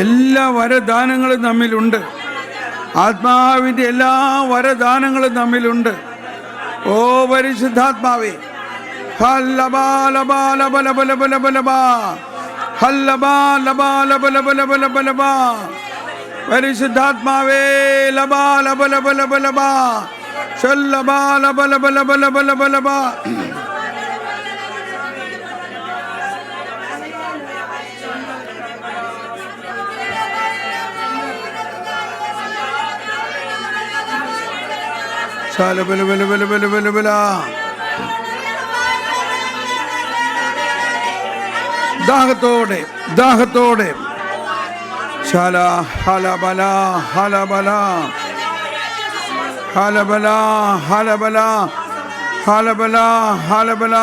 എല്ലാ വരദാനങ്ങളും നമ്മിലുണ്ട്. ആത്മാവിൻ്റെ എല്ലാ വരദാനങ്ങളും നമ്മിലുണ്ട്. ഓ പരിശുദ്ധാത്മാവേ, ഹല്ലബാ ലബാ ലബ ലബ ലബ ലബ ലബാ, ഹല്ലബാ ലബാ ലബ ലബ ലബ ലബ ലബാ, പരിശുദ്ധാത്മാവേ ലബാ ലബ ലബ ലബ ലബാ, ശല്ലബാ ലബ ലബ ലബ ലബ ലബ ലബാ. ദാഹത്തോടെ ദാഹത്തോടെ ശാല ഹലബല ഹലബല ഹലബല ഹലബല ഹലബല ഹലബല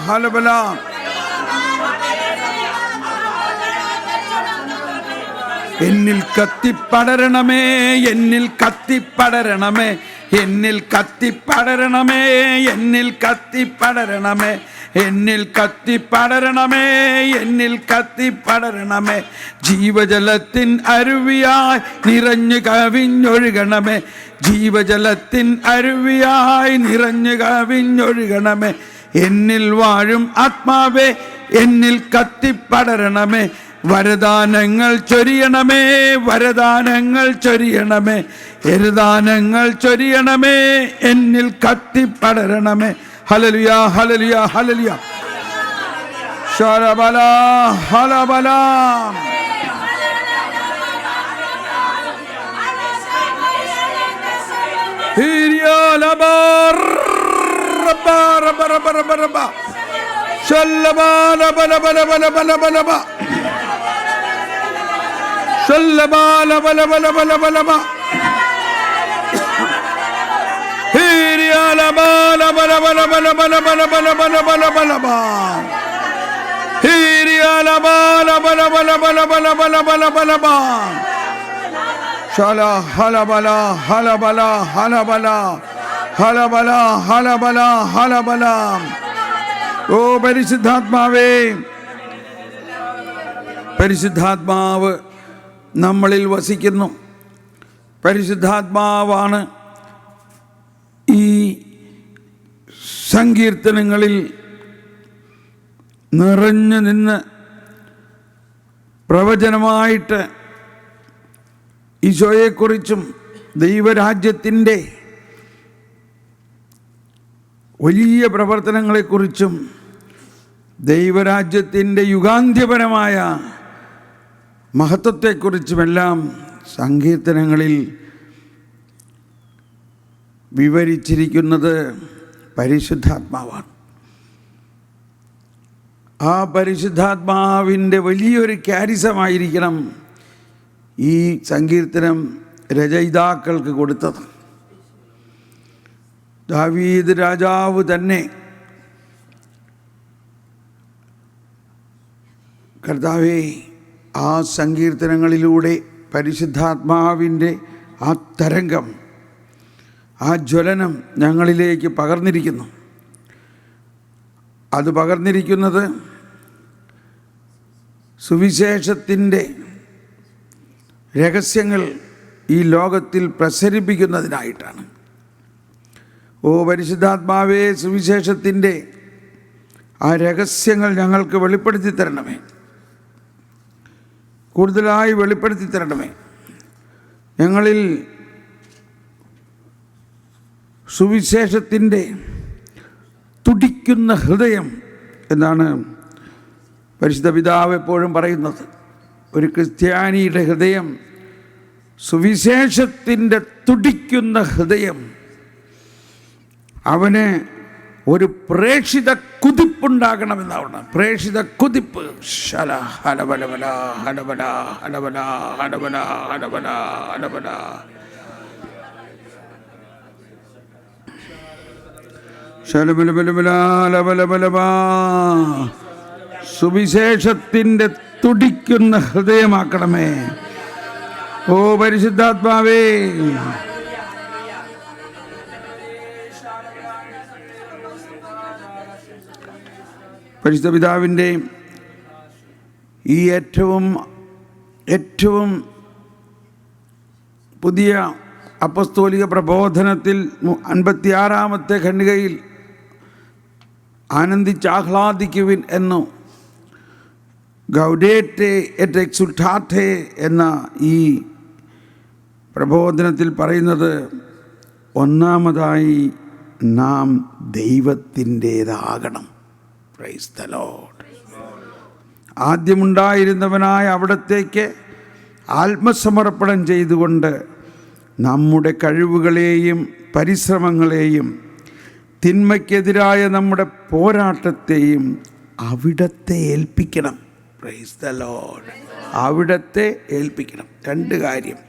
ഹലബല. എന്നിൽ കത്തിപ്പടരണമേ, എന്നിൽ കത്തിപ്പടരണമേ, എന്നിൽ കത്തിപ്പടരണമേ, എന്നിൽ കത്തിപ്പടരണമേ, എന്നിൽ കത്തിപ്പടരണമേ, എന്നിൽ കത്തിപ്പടരണമേ. ജീവജലത്തിൻ അരുവിയായി നിറഞ്ഞു കവിഞ്ഞൊഴുകണമേ, ജീവജലത്തിൻ അരുവിയായി നിറഞ്ഞു കവിഞ്ഞൊഴുകണമേ. എന്നിൽ വാഴും ആത്മാവേ, എന്നിൽ കത്തിപ്പടരണമേ. വരദാനങ്ങൾ ചൊരിയണമേ, വരദാനങ്ങൾ ചൊരിയണമേ, വരദാനങ്ങൾ ചൊരിയണമേ, എന്നിൽ കത്തിപ്പടരണമേ. Hallelujah hallelujah hallelujah. ശരബല ഹലബല ഹിരിയലബർ റബ റബ റബ റബ റബ ശല്ലബല ബല ബല ബല ബല ബല ബല ശല്ലബല ബല ബല ബല ബല ബല ഹിരിയലബല ബല ബല ബല ബല ബല ബല ബല ബല ബല ബല ഹിരിയലബല ബല ബല ബല ബല ബല ബല ബല ബല ശല ഹലബല ഹലബല ഹലബല ഹലബല ഹലബല ഹലബല. ഓ പരിശുദ്ധാത്മാവേ, പരിശുദ്ധാത്മാവ് നമ്മളിൽ വസിക്കുന്നു. പരിശുദ്ധാത്മാവാണ് ഈ സങ്കീർത്തനങ്ങളിൽ നിറഞ്ഞു നിന്ന് പ്രവചനമായിട്ട് ഈശോയെക്കുറിച്ചും ദൈവരാജ്യത്തിൻ്റെ വലിയ പ്രവർത്തനങ്ങളെക്കുറിച്ചും ദൈവരാജ്യത്തിൻ്റെ യുഗാന്ത്യപരമായ മഹത്വത്തെക്കുറിച്ചുമെല്ലാം സങ്കീർത്തനങ്ങളിൽ വിവരിച്ചിരിക്കുന്നത് പരിശുദ്ധാത്മാവാണ്. ആ പരിശുദ്ധാത്മാവിൻ്റെ വലിയൊരു ക്യാരിസമായിരിക്കണം ഈ സങ്കീർത്തനം രചയിതാക്കൾക്ക് കൊടുത്തത്. ദാവീദ് രാജാവ് തന്നെ കർത്താവേ, ആ സങ്കീർത്തനങ്ങളിലൂടെ പരിശുദ്ധാത്മാവിൻ്റെ ആ തരംഗം, ആ ജ്വലനം ഞങ്ങളിലേക്ക് പകർന്നിരിക്കുന്നു. അത് പകർന്നിരിക്കുന്നത് സുവിശേഷത്തിൻ്റെ രഹസ്യങ്ങൾ ഈ ലോകത്തിൽ പ്രസരിപ്പിക്കുന്നതിനായിട്ടാണ്. ഓ പരിശുദ്ധാത്മാവേ, സുവിശേഷത്തിൻ്റെ ആ രഹസ്യങ്ങൾ ഞങ്ങൾക്ക് വെളിപ്പെടുത്തി തരണമേ, കൂടുതലായി വെളിപ്പെടുത്തി തരണമേ. ഞങ്ങളിൽ സുവിശേഷത്തിൻ്റെ തുടിക്കുന്ന ഹൃദയം എന്നാണ് പരിശുദ്ധ പിതാവ് എപ്പോഴും പറയുന്നത്. ഒരു ക്രിസ്ത്യാനിയുടെ ഹൃദയം, സുവിശേഷത്തിൻ്റെ തുടിക്കുന്ന ഹൃദയം, അവന് ഒരു പ്രേക്ഷിത കുതിപ്പുണ്ടാകണമെന്നാണ്. പ്രേക്ഷിത കുതിപ്പ്. ശല ഹലബലബല ഹലബല ഹലബല ഹലബല ഹലബല ഹലബല. സുവിശേഷത്തിൻ്റെ തുടിക്കുന്ന ഹൃദയമാക്കണമേ. ഓ പരിശുദ്ധാത്മാവേ, പരിശുദ്ധ പിതാവിൻ്റെ ഈ ഏറ്റവും ഏറ്റവും പുതിയ അപ്പസ്തോലിക പ്രബോധനത്തിൽ 56-ാമത്തെ ഖണ്ഡികയിൽ ആനന്ദിച്ചാഹ്ലാദിക്കുവിൻ എന്നു ഗൗഡേറ്റെ എറ്റ് എക്സുൾട്ടാറ്റെ എന്ന ഈ പ്രബോധനത്തിൽ പറയുന്നത്, ഒന്നാമതായി നാം ദൈവത്തിൻ്റേതാകണം. Praise the Lord. ആദ്യമുണ്ടായിരുന്നവനായ അവിടത്തേക്ക് ആത്മസമർപ്പണം ചെയ്തുകൊണ്ട് നമ്മുടെ കഴിവുകളെയും പരിശ്രമങ്ങളെയും തിന്മയ്ക്കെതിരായ നമ്മുടെ പോരാട്ടത്തെയും അവിടത്തെ ഏൽപ്പിക്കണം. Price the Lord. അവിടത്തെ ഏൽപ്പിക്കണം. രണ്ട് കാര്യം: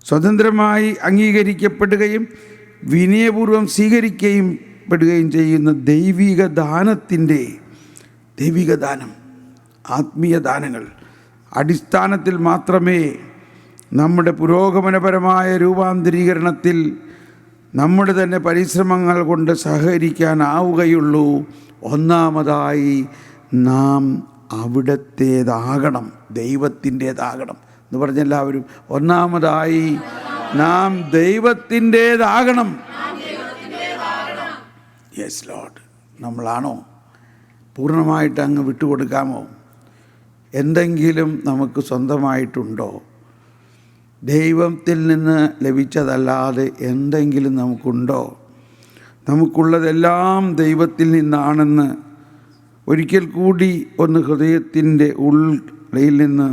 സ്വതന്ത്രമായി അംഗീകരിക്കപ്പെടുകയും വിനയപൂർവ്വം സ്വീകരിക്കുകയും ചെയ്യുന്ന ദൈവിക ദാനം, ആത്മീയ ദാനങ്ങൾ അടിസ്ഥാനത്തിൽ മാത്രമേ നമ്മുടെ പുരോഗമനപരമായ രൂപാന്തരീകരണത്തിൽ നമ്മുടെ തന്നെ പരിശ്രമങ്ങൾ കൊണ്ട് സഹകരിക്കാനാവുകയുള്ളൂ. ഒന്നാമതായി നാം അവിടത്തേതാകണം, ദൈവത്തിൻ്റേതാകണം എന്ന് പറഞ്ഞ എല്ലാവരും ഒന്നാമതായി നാം ദൈവത്തിൻ്റേതാകണം. Yes Lord. നമ്മളാണോ? പൂർണ്ണമായിട്ട് അങ്ങ് വിട്ടുകൊടുക്കാമോ? എന്തെങ്കിലും നമുക്ക് സ്വന്തമായിട്ടുണ്ടോ? ദൈവത്തിൽ നിന്ന് ലഭിച്ചതല്ലാതെ എന്തെങ്കിലും നമുക്കുണ്ടോ? നമുക്കുള്ളതെല്ലാം ദൈവത്തിൽ നിന്നാണെന്ന് ഒരിക്കൽ കൂടി ഒന്ന് ഹൃദയത്തിൻ്റെ ഉള്ളിൽ നിന്ന്,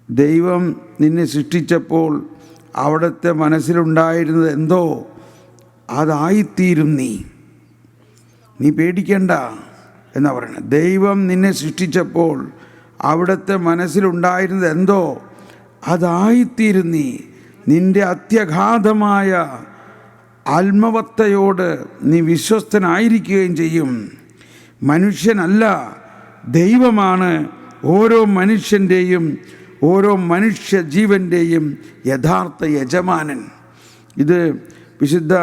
ദൈവം നിന്നെ സൃഷ്ടിച്ചപ്പോൾ അവിടുത്തെ മനസ്സിലുണ്ടായിരുന്നത് എന്തോ അതായിത്തീരും. നീ പേടിക്കണ്ട എന്നാ പറയുന്നത്. ദൈവം നിന്നെ സൃഷ്ടിച്ചപ്പോൾ അവിടുത്തെ മനസ്സിലുണ്ടായിരുന്നത് എന്തോ അതായിത്തീരും. നിൻ്റെ അത്യഗാധമായ ആത്മവത്തയോട് നീ വിശ്വസ്തനായിരിക്കുകയും ചെയ്യും. മനുഷ്യനല്ല, ദൈവമാണ് ഓരോ മനുഷ്യൻ്റെയും ഓരോ മനുഷ്യ ജീവൻ്റെയും യഥാർത്ഥ യജമാനൻ. ഇത് വിശുദ്ധ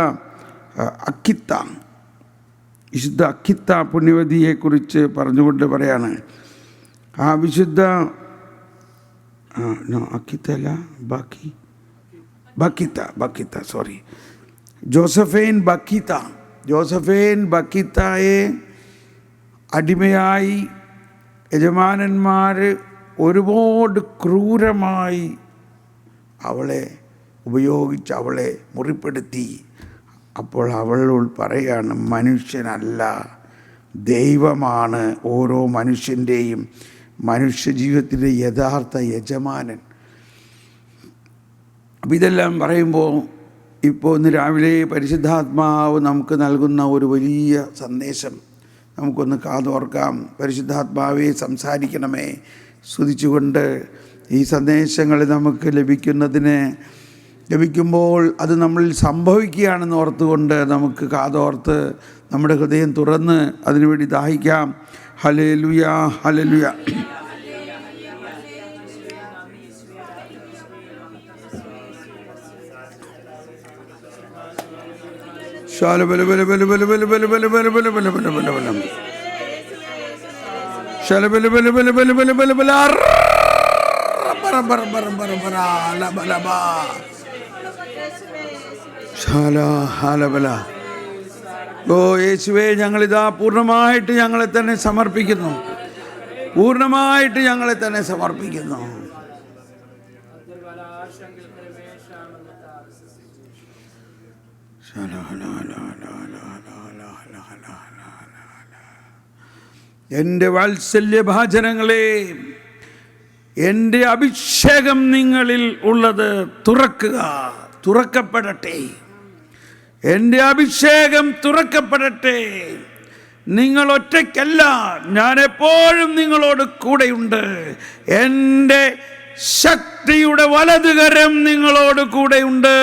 അക്കിത്ത പുണ്യവതിയെക്കുറിച്ച് പറഞ്ഞുകൊണ്ട് പറയാണ്. ആ വിശുദ്ധ അക്കിത്തല്ല ബക്കിത്ത സോറി ജോസഫൈൻ ബക്കിത്തയെ അടിമയായി യജമാനന്മാർ ഒരുപാട് ക്രൂരമായി അവളെ ഉപയോഗിച്ച് അവളെ മുറിപ്പെടുത്തി. അപ്പോൾ അവളോട് പറയാണ്, മനുഷ്യനല്ല, ദൈവമാണ് ഓരോ മനുഷ്യൻ്റെയും മനുഷ്യജീവിതത്തിൻ്റെ യഥാർത്ഥ യജമാനൻ. അപ്പം ഇതെല്ലാം പറയുമ്പോൾ ഇപ്പോൾ ഇന്ന് രാവിലെ പരിശുദ്ധാത്മാവ് നമുക്ക് നൽകുന്ന ഒരു വലിയ സന്ദേശം നമുക്കൊന്ന് കാതോർക്കാം. പരിശുദ്ധാത്മാവെ സംസാരിക്കണമേ. സ്തുതിച്ചുകൊണ്ട് ഈ സന്ദേശങ്ങൾ നമുക്ക് ലഭിക്കുമ്പോൾ അത് നമ്മളിൽ സംഭവിക്കുകയാണെന്ന് ഓർത്തുകൊണ്ട് നമുക്ക് കാതോർത്ത് നമ്മുടെ ഹൃദയം തുറന്ന് അതിനുവേണ്ടി ദാഹിക്കാം. Hallelujah, hallelujah. ഓ യേശുവേ, ഞങ്ങളിതാ പൂർണ്ണമായിട്ട് ഞങ്ങളെ തന്നെ സമർപ്പിക്കുന്നു. എൻ്റെ വാത്സല്യഭാജനങ്ങളെ, എൻ്റെ അഭിഷേകം നിങ്ങളിൽ ഉള്ളത് തുറക്കപ്പെടട്ടെ. എൻ്റെ അഭിഷേകം തുറക്കപ്പെടട്ടെ. നിങ്ങൾ ഒറ്റയ്ക്കല്ല, ഞാൻ എപ്പോഴും നിങ്ങളോട് കൂടെയുണ്ട്. എൻ്റെ ശക്തിയുടെ വലതുകരം നിങ്ങളോട് കൂടെയുണ്ട്.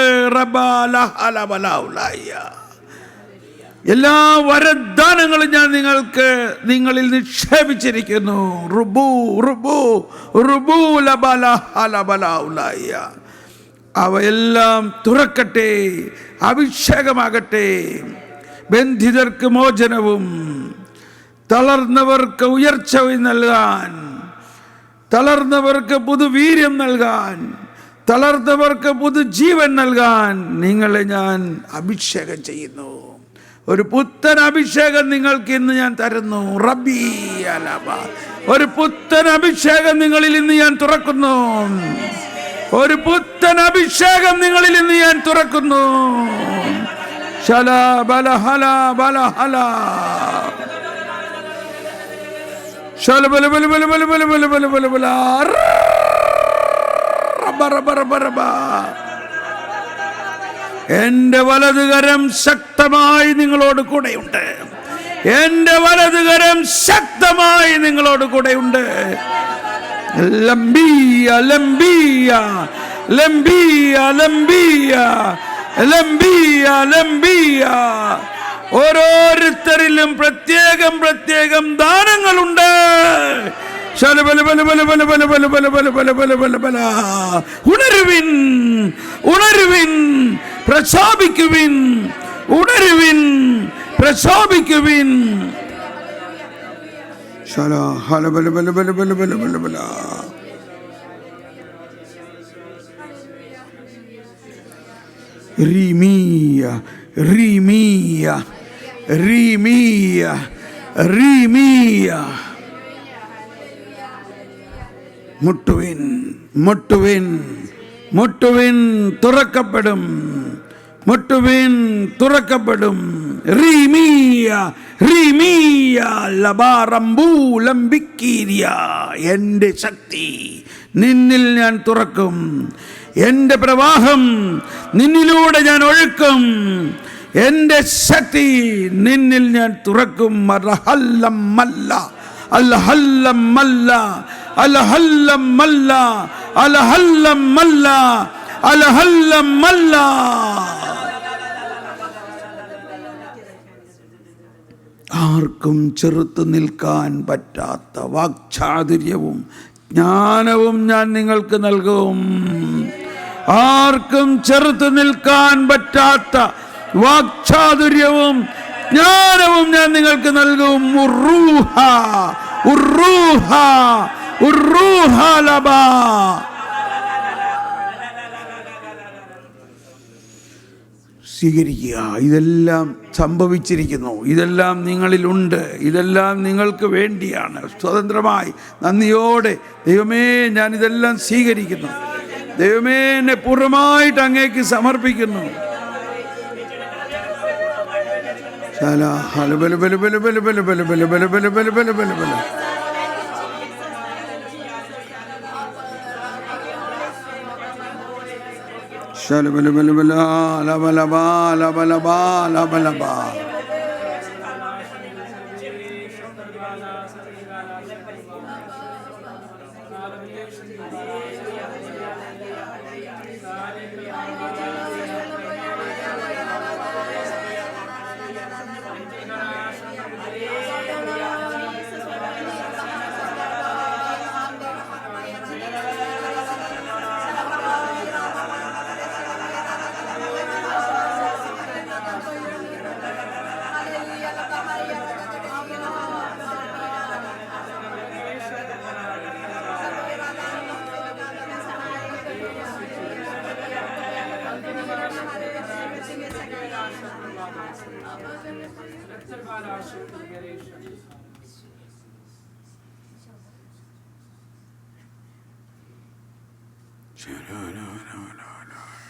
എല്ലാ വരദാനങ്ങളും ഞാൻ നിങ്ങളിൽ നിക്ഷേപിച്ചിരിക്കുന്നു. അവയെല്ലാം തുറക്കട്ടെ, അഭിഷേകമാകട്ടെ. ബന്ധിതർക്ക് മോചനവും തളർന്നവർക്ക് ഉയർച്ചയും നൽകാൻ തളർന്നവർക്ക് പുതുവീര്യം നൽകാൻ, തളർന്നവർക്ക് പുതുജീവൻ നൽകാൻ നിങ്ങളെ ഞാൻ അഭിഷേകം ചെയ്യുന്നു. ഒരു പുത്തൻ അഭിഷേകം നിങ്ങൾക്ക് ഇന്ന് ഞാൻ തരുന്നു. റബ്ബി അലബ, ഒരു പുത്തൻ അഭിഷേകം നിങ്ങളിൽ ഇന്ന് ഞാൻ തുറക്കുന്നു. ഒരു പുത്തൻ അഭിഷേകം നിങ്ങളിൽ ഇന്ന് ഞാൻ തുറക്കുന്നു. ശല ബല ഹല ബല ഹല ശല ബല ബല ബല ബല ബല ബല ബല ബല ബല റബ റബ റബ റബ. എന്റെ വലതുകരം ശക്തമായി നിങ്ങളോട് കൂടെയുണ്ട്. എന്റെ വലതുകരം ശക്തമായി നിങ്ങളോട് കൂടെയുണ്ട്. ലംബിയ ലംബിയ ലംബിയ ലംബിയ ലംബിയ ലംബിയ. ഓരോരുത്തരിലും പ്രത്യേകം പ്രത്യേകം ദാനങ്ങളുണ്ട്. ഉണരുവിൻ, ഉണരുവിൻ, പ്രശോഭിക്കുവിൻ, ഉണരുവിൻ, പ്രശോഭിക്കുവിൻ. റീമിയ റീമിയ റീമിയ റീമിയ. മുട്ടുവിൻ, മുട്ടുവിൻ, മുട്ടുവിൻ, തുറക്കപ്പെടും. മുട്ടുവിൻ, തുറക്കപ്പെടും. റീമിയ റീമിയ ലബാറംബൂ ലംബിക്കീരിയ. എൻ്റെ ശക്തി നിന്നിൽ ഞാൻ തുറക്കും. എൻ്റെ പ്രവാഹം നിന്നിലൂടെ ഞാൻ ഒഴുക്കും. എൻ്റെ ശക്തി നിന്നിൽ ഞാൻ തുറക്കും. അൽഹല്ലം മല്ല അൽഹല്ലം മല്ല അൽഹല്ലം മല്ല അൽഹല്ലം മല്ല അൽഹല്ലം മല്ല. ആർക്കും ചെറുത്തു നിൽക്കാൻ പറ്റാത്ത വാക്ചാതുര്യവും ജ്ഞാനവും ഞാൻ നിങ്ങൾക്ക് നൽകും. ആർക്കും ചെറുത്തു നിൽക്കാൻ പറ്റാത്ത വാക്ചാതുര്യവും ജ്ഞാനവും ഞാൻ നിങ്ങൾക്ക് നൽകും. ഉറൂഹ ഉറൂഹ ഉറൂഹ ലബാ. സ്വീകരിക്കുക. ഇതെല്ലാം സംഭവിച്ചിരിക്കുന്നു. ഇതെല്ലാം നിങ്ങളിലുണ്ട്. ഇതെല്ലാം നിങ്ങൾക്ക് വേണ്ടിയാണ്. സ്വതന്ത്രമായി നന്ദിയോടെ ദൈവമേ ഞാനിതെല്ലാം സ്വീകരിക്കുന്നു. ദൈവമേ എന്നെ പൂർണ്ണമായിട്ട് അങ്ങേക്ക് സമർപ്പിക്കുന്നു.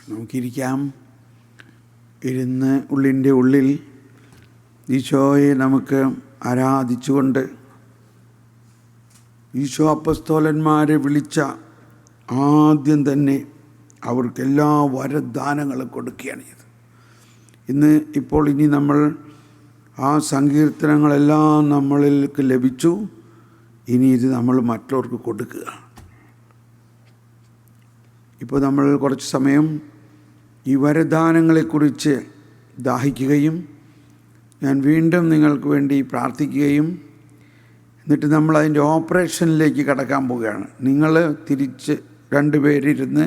നമുക്കിരിക്കാം. ഇരുന്ന് ഉള്ളിൻ്റെ ഉള്ളിൽ ഈശോയെ നമുക്ക് ആരാധിച്ചുകൊണ്ട് ഈശോ അപ്പസ്തോലന്മാരെ വിളിച്ച ആദ്യം തന്നെ അവർക്ക് എല്ലാ വരദാനങ്ങളും കൊടുക്കുകയാണ് ചെയ്തത്. ഇനി നമ്മൾ ആ സങ്കീർത്തനങ്ങളെല്ലാം നമ്മളിലേക്ക് ലഭിച്ചു. ഇനി ഇത് നമ്മൾ മറ്റുള്ളവർക്ക് കൊടുക്കുക. ഇപ്പോൾ നമ്മൾ കുറച്ച് സമയം ഈ വരദാനങ്ങളെക്കുറിച്ച് ദാഹിക്കുകയും ഞാൻ വീണ്ടും നിങ്ങൾക്ക് വേണ്ടി പ്രാർത്ഥിക്കുകയും എന്നിട്ട് നമ്മൾ അതിൻ്റെ ഓപ്പറേഷനിലേക്ക് കടക്കാൻ പോവുകയാണ്. നിങ്ങൾ തിരിച്ച് 2 പേരിരുന്ന്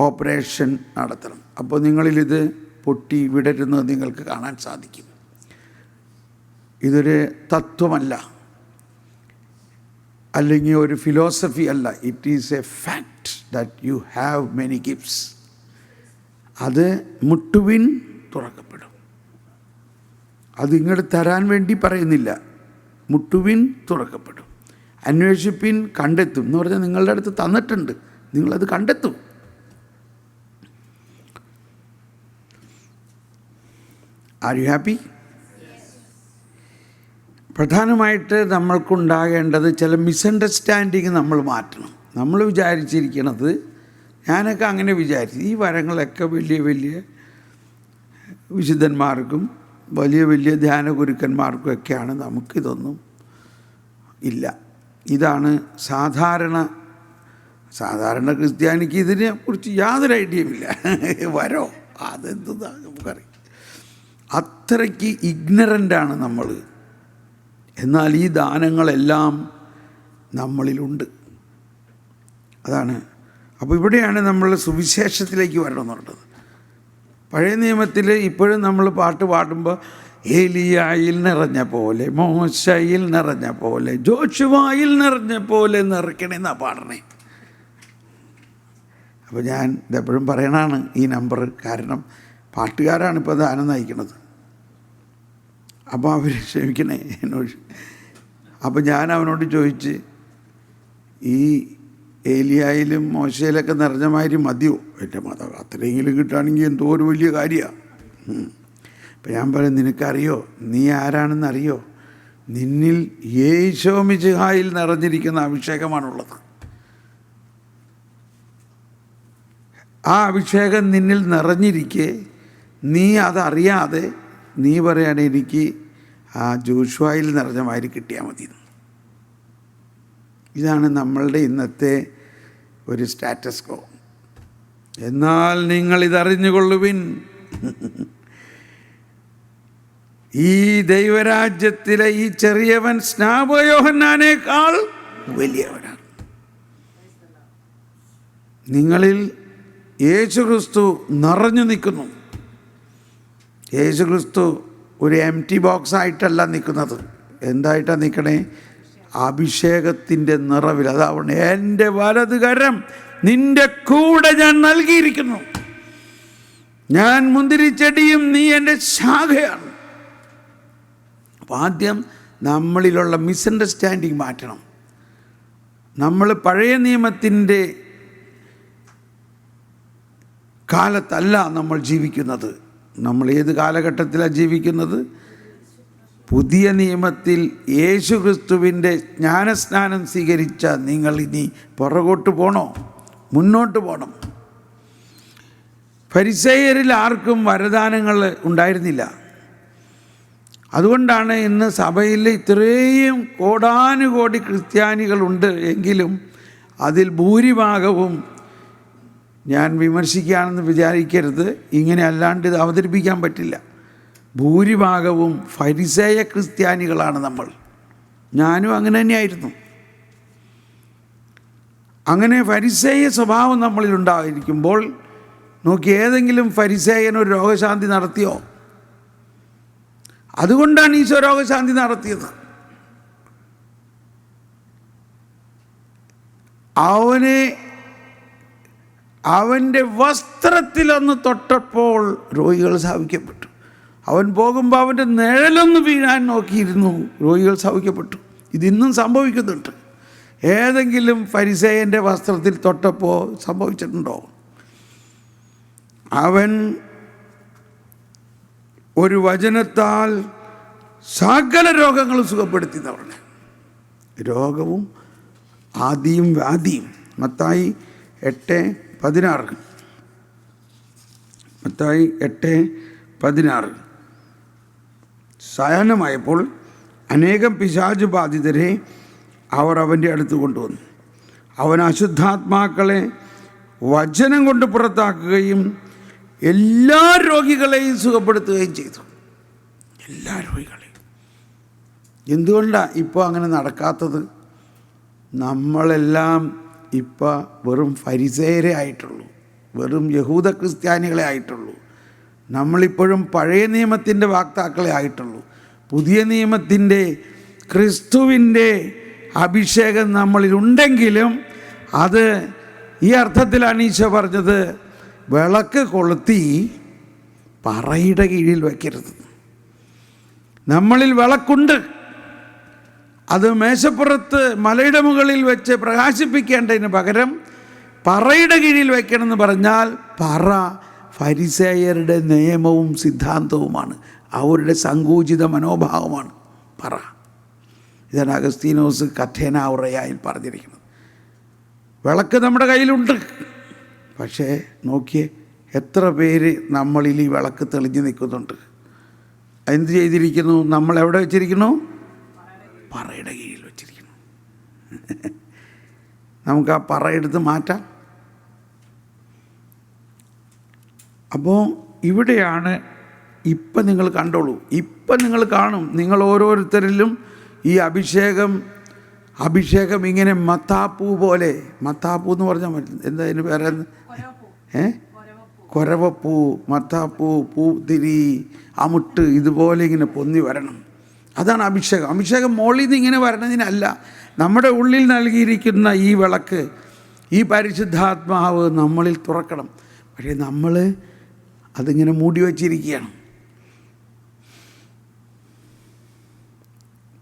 ഓപ്പറേഷൻ നടത്തണം. അപ്പോൾ നിങ്ങളിലിത് പൊട്ടി വിടരുന്നത് നിങ്ങൾക്ക് കാണാൻ സാധിക്കും. ഇതൊരു തത്വമല്ല. അല്ലെങ്കിൽ ഒരു ഫിലോസഫി അല്ല. It is A fact that you have many gifts. അത് മുട്ടുവിൻ തുറക്കപ്പെടും. അത് ഇങ്ങോട്ട് തരാൻ വേണ്ടി പറയുന്നില്ല. മുട്ടുവിൻ തുറക്കപ്പെടും, അന്വേഷിപ്പിൻ കണ്ടെത്തും എന്ന് പറഞ്ഞാൽ നിങ്ങളുടെ അടുത്ത് തന്നിട്ടുണ്ട്, നിങ്ങളത് കണ്ടെത്തും. Are you happy? പ്രധാനമായിട്ട് നമ്മൾക്കുണ്ടാകേണ്ടത് ചില മിസ്അണ്ടർസ്റ്റാൻഡിങ് നമ്മൾ മാറ്റണം. നമ്മൾ വിചാരിച്ചിരിക്കണത്, ഞാനൊക്കെ അങ്ങനെ വിചാരിച്ചു, ഈ വരങ്ങളൊക്കെ വലിയ വലിയ വിശുദ്ധന്മാർക്കും വലിയ വലിയ ധ്യാന ഗുരുക്കന്മാർക്കും ഒക്കെയാണ്, നമുക്കിതൊന്നും ഇല്ല. ഇതാണ് സാധാരണ ക്രിസ്ത്യാനിക്ക് ഇതിനെ കുറിച്ച് യാതൊരു ഐഡിയയും ഇല്ല. വരോ അതെന്താ നമുക്കറിയാം. അത്രയ്ക്ക് ഇഗ്നറൻ്റാണ് നമ്മൾ. എന്നാൽ ഈ ദാനങ്ങളെല്ലാം നമ്മളിലുണ്ട്. അതാണ്. അപ്പോൾ ഇവിടെയാണ് നമ്മൾ സുവിശേഷത്തിലേക്ക് വരണമെന്ന് പറഞ്ഞത്. പഴയ നിയമത്തിൽ ഇപ്പോഴും നമ്മൾ പാട്ട് പാടുമ്പോൾ ഏലിയായിൽ നിറഞ്ഞ പോലെ, മോശയിൽ നിറഞ്ഞ പോലെ, ജോഷുവായിൽ നിറഞ്ഞ പോലെ നിറയ്ക്കണമെന്നാണ് പാടണേ. അപ്പോൾ ഞാൻ ഇതെപ്പോഴും പറയണതാണ് ഈ നമ്പർ. കാരണം പാട്ടുകാരാണ് ഇപ്പോൾ ദാനം നയിക്കുന്നത്. അപ്പോൾ അവർ ക്ഷമിക്കണേ എന്നോട്. അപ്പോൾ ഞാൻ അവനോട് ചോദിച്ച്, ഈ ഏലിയായിലും മോശയിലൊക്കെ നിറഞ്ഞ മാതിരി മതിയോ? എൻ്റെ മതം അത്രയെങ്കിലും കിട്ടുകയാണെങ്കിൽ എന്തോ ഒരു വലിയ കാര്യമാണ്. അപ്പം ഞാൻ പറയും, നിനക്കറിയോ നീ ആരാണെന്നറിയോ? നിന്നിൽ യേശോമിശിഹായിൽ നിറഞ്ഞിരിക്കുന്ന അഭിഷേകമാണുള്ളത്. ആ അഭിഷേകം നിന്നിൽ നിറഞ്ഞിരിക്കെ നീ അതറിയാതെ നീ പറയാണ്, എനിക്ക് ആ ജോഷുവായിൽ നിറഞ്ഞ മാതിരി കിട്ടിയാൽ മതി. ഇതാണ് നമ്മളുടെ ഇന്നത്തെ ഒരു സ്റ്റാറ്റസ് കോ. എന്നാൽ നിങ്ങളിതറിഞ്ഞുകൊള്ളുവിൻ, ഈ ദൈവരാജ്യത്തിലെ ഈ ചെറിയവൻ സ്നാപകയോഹന്നാനേക്കാൾ വലിയവനാണ്. നിങ്ങളിൽ യേശുക്രിസ്തു നിറഞ്ഞു നിൽക്കുന്നു. യേശുക്രിസ്തു ഒരു എംറ്റി ബോക്സ് ആയിട്ടല്ല നിൽക്കുന്നത്. എന്തായിട്ടാണ് നിൽക്കണേ? അഭിഷേകത്തിൻ്റെ നിറവിൽ. അതാവണം, എൻ്റെ വലതുകരം നിൻ്റെ കൂടെ ഞാൻ നൽകിയിരിക്കുന്നു, ഞാൻ മുന്തിരിച്ചെടിയും നീ എൻ്റെ ശാഖയാണ്. അപ്പം ആദ്യം നമ്മളിലുള്ള മിസ്അണ്ടർസ്റ്റാൻഡിങ് മാറ്റണം. നമ്മൾ പഴയ നിയമത്തിൻ്റെ കാലത്തല്ല നമ്മൾ ജീവിക്കുന്നത്. നമ്മൾ ഏത് കാലഘട്ടത്തിലാണ് ജീവിക്കുന്നത്? പുതിയ നിയമത്തിൽ യേശുക്രിസ്തുവിൻ്റെ ജ്ഞാനസ്നാനം സ്വീകരിച്ച നിങ്ങൾ ഇനി പുറകോട്ട് പോകണോ? മുന്നോട്ട് പോകണം. ഫരിസേയരിൽ ആർക്കും വരദാനങ്ങൾ ഉണ്ടായിരുന്നില്ല. അതുകൊണ്ടാണ് ഇന്ന് സഭയിൽ ഇത്രയും കോടാനുകോടി ക്രിസ്ത്യാനികളുണ്ട് എങ്കിലും അതിൽ ഭൂരിഭാഗവും, ഞാൻ വിമർശിക്കുകയാണെന്ന് വിചാരിക്കരുത്, ഇങ്ങനെ അല്ലാണ്ട് ഇത് അവതരിപ്പിക്കാൻ പറ്റില്ല, ഭൂരിഭാഗവും ഫരിസേയ ക്രിസ്ത്യാനികളാണ് നമ്മൾ. ഞാനും അങ്ങനെ തന്നെയായിരുന്നു. അങ്ങനെ ഫരിസേയ സ്വഭാവം നമ്മളിലുണ്ടായിരിക്കുമ്പോൾ നോക്കി, ഏതെങ്കിലും ഫരിസേയൻ ഒരു രോഗശാന്തി നടത്തിയോ? അതുകൊണ്ടാണ് ഈശോ രോഗശാന്തി നടത്തിയത്. അവൻ്റെ വസ്ത്രത്തിലൊന്ന് തൊട്ടപ്പോൾ രോഗികൾ സൗഖ്യപ്പെട്ടു. അവൻ പോകുമ്പോൾ അവൻ്റെ നിഴലൊന്ന് വീഴാൻ നോക്കിയിരുന്നു, രോഗികൾ സൗഖ്യപ്പെട്ടു. ഇതിന്നും സംഭവിക്കുന്നുണ്ട്. ഏതെങ്കിലും ഫരിസേയൻ്റെ വസ്ത്രത്തിൽ തൊട്ടപ്പോൾ സംഭവിച്ചിട്ടുണ്ടോ? അവൻ ഒരു വചനത്താൽ സകല രോഗങ്ങളും സുഖപ്പെടുത്തി എന്ന് പറഞ്ഞു. രോഗവും ആദിയും വ്യാധിയും. മത്തായി 8:16. മത്തായി 8:16. സായാഹ്നമായപ്പോൾ അനേകം പിശാച് ബാധിതരെ അവർ അവൻ്റെ അടുത്ത് കൊണ്ടുവന്നു. അവൻ അശുദ്ധാത്മാക്കളെ വചനം കൊണ്ട് പുറത്താക്കുകയും എല്ലാ രോഗികളെയും സുഖപ്പെടുത്തുകയും ചെയ്തു. എല്ലാ രോഗികളെയും. എന്തുകൊണ്ടാണ് ഇപ്പോൾ അങ്ങനെ നടക്കാത്തത്? നമ്മളെല്ലാം ഇപ്പം വെറും ഫരിസേയരെ ആയിട്ടുള്ളൂ, വെറും യഹൂദ ക്രിസ്ത്യാനികളെ ആയിട്ടുള്ളൂ. നമ്മളിപ്പോഴും പഴയ നിയമത്തിൻ്റെ വാക്താക്കളെ ആയിട്ടുള്ളൂ. പുതിയ നിയമത്തിൻ്റെ ക്രിസ്തുവിൻ്റെ അഭിഷേകം നമ്മളിലുണ്ടെങ്കിലും അത് ഈ അർത്ഥത്തിലാണ് ഈശോ പറഞ്ഞത്, വിളക്ക് കൊളുത്തി പറയുടെ കീഴിൽ വയ്ക്കരുത്. നമ്മളിൽ വിളക്കുണ്ട്, അത് മേശപ്പുറത്ത് മലയുടെ മുകളിൽ വെച്ച് പ്രകാശിപ്പിക്കേണ്ടതിന് പകരം പറയുടെ കീഴിൽ വയ്ക്കണമെന്ന് പറഞ്ഞാൽ, പറ ഫരിസേയരുടെ നിയമവും സിദ്ധാന്തവുമാണ്, അവരുടെ സങ്കുചിത മനോഭാവമാണ് പറ. ഇതാണ് അഗസ്തീനോസ് കഥേന ഔറയായിൽ പറഞ്ഞിരിക്കുന്നത്. വിളക്ക് നമ്മുടെ കയ്യിലുണ്ട്, പക്ഷേ നോക്കിയേ എത്ര പേര് നമ്മളിൽ ഈ വിളക്ക് തെളിഞ്ഞു നിൽക്കുന്നുണ്ട്. എന്ത് ചെയ്തിരിക്കുന്നു? നമ്മൾ എവിടെ വെച്ചിരിക്കുന്നു? പറയുടെ കീഴിൽ വെച്ചിരിക്കുന്നു. നമുക്ക് ആ പറ എടുത്ത് മാറ്റാം. അപ്പോൾ ഇവിടെയാണ് ഇപ്പം നിങ്ങൾ കണ്ടോളൂ, ഇപ്പം നിങ്ങൾ കാണും, നിങ്ങൾ ഓരോരുത്തരിലും ഈ അഭിഷേകം ഇങ്ങനെ മത്താപ്പൂ പോലെ, മത്താപ്പൂ എന്ന് പറഞ്ഞാൽ എന്താ അതിന് പേര്? കൊരവപ്പൂ, മത്താപ്പൂ, പൂത്തിരി, അമുട്ട് ഇതുപോലെ ഇങ്ങനെ പൊന്തി വരണം. അതാണ് അഭിഷേകം. അഭിഷേകം മോളിൽ നിന്ന് ഇങ്ങനെ വരണതിനല്ല, നമ്മുടെ ഉള്ളിൽ നൽകിയിരിക്കുന്ന ഈ വിളക്ക്, ഈ പരിശുദ്ധാത്മാവ് നമ്മളിൽ തുറക്കണം. പക്ഷേ നമ്മൾ അതിങ്ങനെ മൂടി വച്ചിരിക്കുകയാണ്.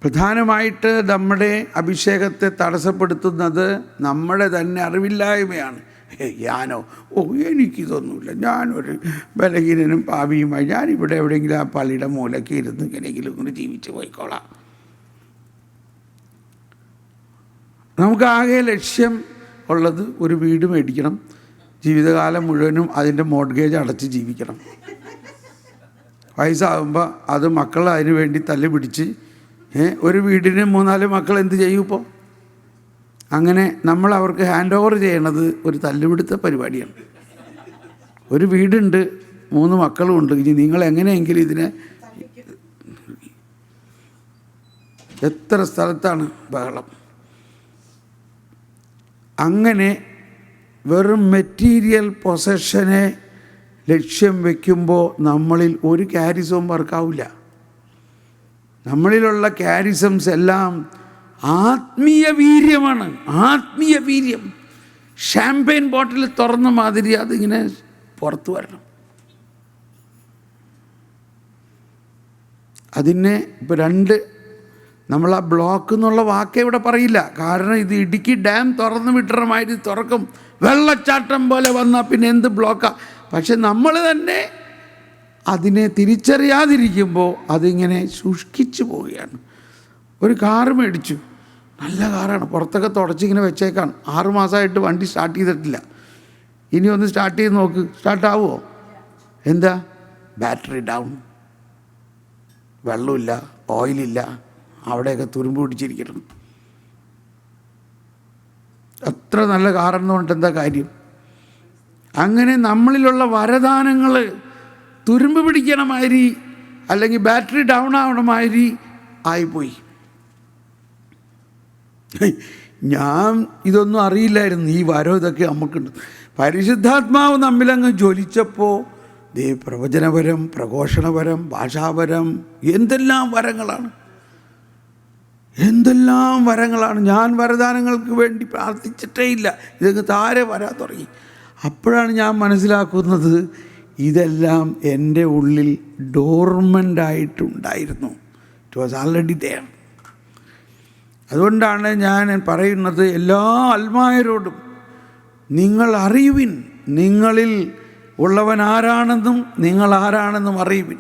പ്രധാനമായിട്ട് നമ്മുടെ അഭിഷേകത്തെ തടസ്സപ്പെടുത്തുന്നത് നമ്മുടെ തന്നെ അറിവില്ലായ്മയാണ്. ഞാനോ എനിക്കിതൊന്നുമില്ല, ഞാനൊരു ബലഹീനനും പാപിയുമായി, ഞാനിവിടെ എവിടെയെങ്കിലും ആ പള്ളിയുടെ മൂലയ്ക്ക് ഇരുന്ന് ഇങ്ങനെയെങ്കിലും ഇങ്ങനെ ജീവിച്ച് പോയിക്കോളാം. നമുക്കാകെ ലക്ഷ്യം ഉള്ളത് ഒരു വീട് മേടിക്കണം, ജീവിതകാലം മുഴുവനും അതിൻ്റെ മോർട്ട്ഗേജ് അടച്ച് ജീവിക്കണം. വയസ്സാകുമ്പോൾ അത് മക്കൾ അതിനു വേണ്ടി തല്ലി പിടിച്ച് ഒരു വീടിന് 3-4 മക്കൾ എന്ത് ചെയ്യും ഇപ്പോൾ? അങ്ങനെ നമ്മൾ അവർക്ക് ഹാൻഡ് ഓവർ ചെയ്യണത് ഒരു തല്ലുപിടുത്ത പരിപാടിയാണ്. ഒരു വീടുണ്ട്, 3 മക്കളുമുണ്ട്, ഇനി നിങ്ങൾ എങ്ങനെയെങ്കിലും ഇതിനെ, എത്ര സ്ഥലത്താണ് ബഹളം. അങ്ങനെ വെറും മെറ്റീരിയൽ പൊസഷനെ ലക്ഷ്യം വയ്ക്കുമ്പോൾ നമ്മളിൽ ഒരു ക്യാരിസവും വർക്കാവില്ല. നമ്മളിലുള്ള ക്യാരിസംസ് എല്ലാം ആത്മീയ വീര്യമാണ്. ആത്മീയ വീര്യം ഷാമ്പെയിൻ ബോട്ടിൽ തുറന്ന മാതിരി അതിങ്ങനെ പുറത്തു വരണം. അതിനെ ഇപ്പോൾ നമ്മൾ ആ ബ്ലോക്ക് എന്നുള്ള വാക്കേ ഇവിടെ പറയില്ല, കാരണം ഇത് ഇടുക്കി ഡാം തുറന്നു വിട്ടറമായിട്ട് തുറക്കും, വെള്ളച്ചാട്ടം പോലെ വന്നാൽ പിന്നെ എന്ത് ബ്ലോക്കാണ്. പക്ഷെ നമ്മൾ തന്നെ അതിനെ തിരിച്ചറിയാതിരിക്കുമ്പോൾ അതിങ്ങനെ ശുഷ്കിച്ചു പോവുകയാണ്. ഒരു കാറ് മേടിച്ചു, നല്ല കാറാണ്, പുറത്തൊക്കെ തുടച്ചിങ്ങനെ വെച്ചേക്കാണ്, 6 മാസമായിട്ട് വണ്ടി സ്റ്റാർട്ട് ചെയ്തിട്ടില്ല. ഇനി ഒന്ന് സ്റ്റാർട്ട് ചെയ്ത് നോക്ക്, സ്റ്റാർട്ടാവുമോ? എന്താ? ബാറ്ററി ഡൗൺ, വെള്ളമില്ല, ഓയിലില്ല, അവിടെയൊക്കെ തുരുമ്പ് പിടിച്ചിരിക്കണം. അത്ര നല്ല കാറെന്നുകൊണ്ട് എന്താ കാര്യം? അങ്ങനെ നമ്മളിലുള്ള വരദാനങ്ങൾ തുരുമ്പ് പിടിക്കണ മാതിരി അല്ലെങ്കിൽ ബാറ്ററി ഡൗൺ ആവണ മാതിരി ആയിപ്പോയി. ഞാൻ ഇതൊന്നും അറിയില്ലായിരുന്നു, ഈ വരം ഇതൊക്കെ നമുക്കുണ്ട്. പരിശുദ്ധാത്മാവ് നമ്മിലങ്ങ് ജ്വലിച്ചപ്പോൾ പ്രവചനപരം, പ്രഘോഷണപരം, ഭാഷാപരം, എന്തെല്ലാം വരങ്ങളാണ്, എന്തെല്ലാം വരങ്ങളാണ്. ഞാൻ വരദാനങ്ങൾക്ക് വേണ്ടി പ്രാർത്ഥിച്ചിട്ടേ ഇല്ല, ഇതൊക്കെ താരെ വരാൻ തുടങ്ങി. അപ്പോഴാണ് ഞാൻ മനസ്സിലാക്കുന്നത് ഇതെല്ലാം എൻ്റെ ഉള്ളിൽ ഡോർമൻ്റായിട്ടുണ്ടായിരുന്നു. It was already there. അതുകൊണ്ടാണ് ഞാൻ പറയുന്നത് എല്ലാ ആത്മായരോടും, നിങ്ങൾ അറിയുവിൻ, നിങ്ങളിൽ ഉള്ളവൻ ആരാണെന്നും നിങ്ങൾ ആരാണെന്നും അറിയുവിൻ.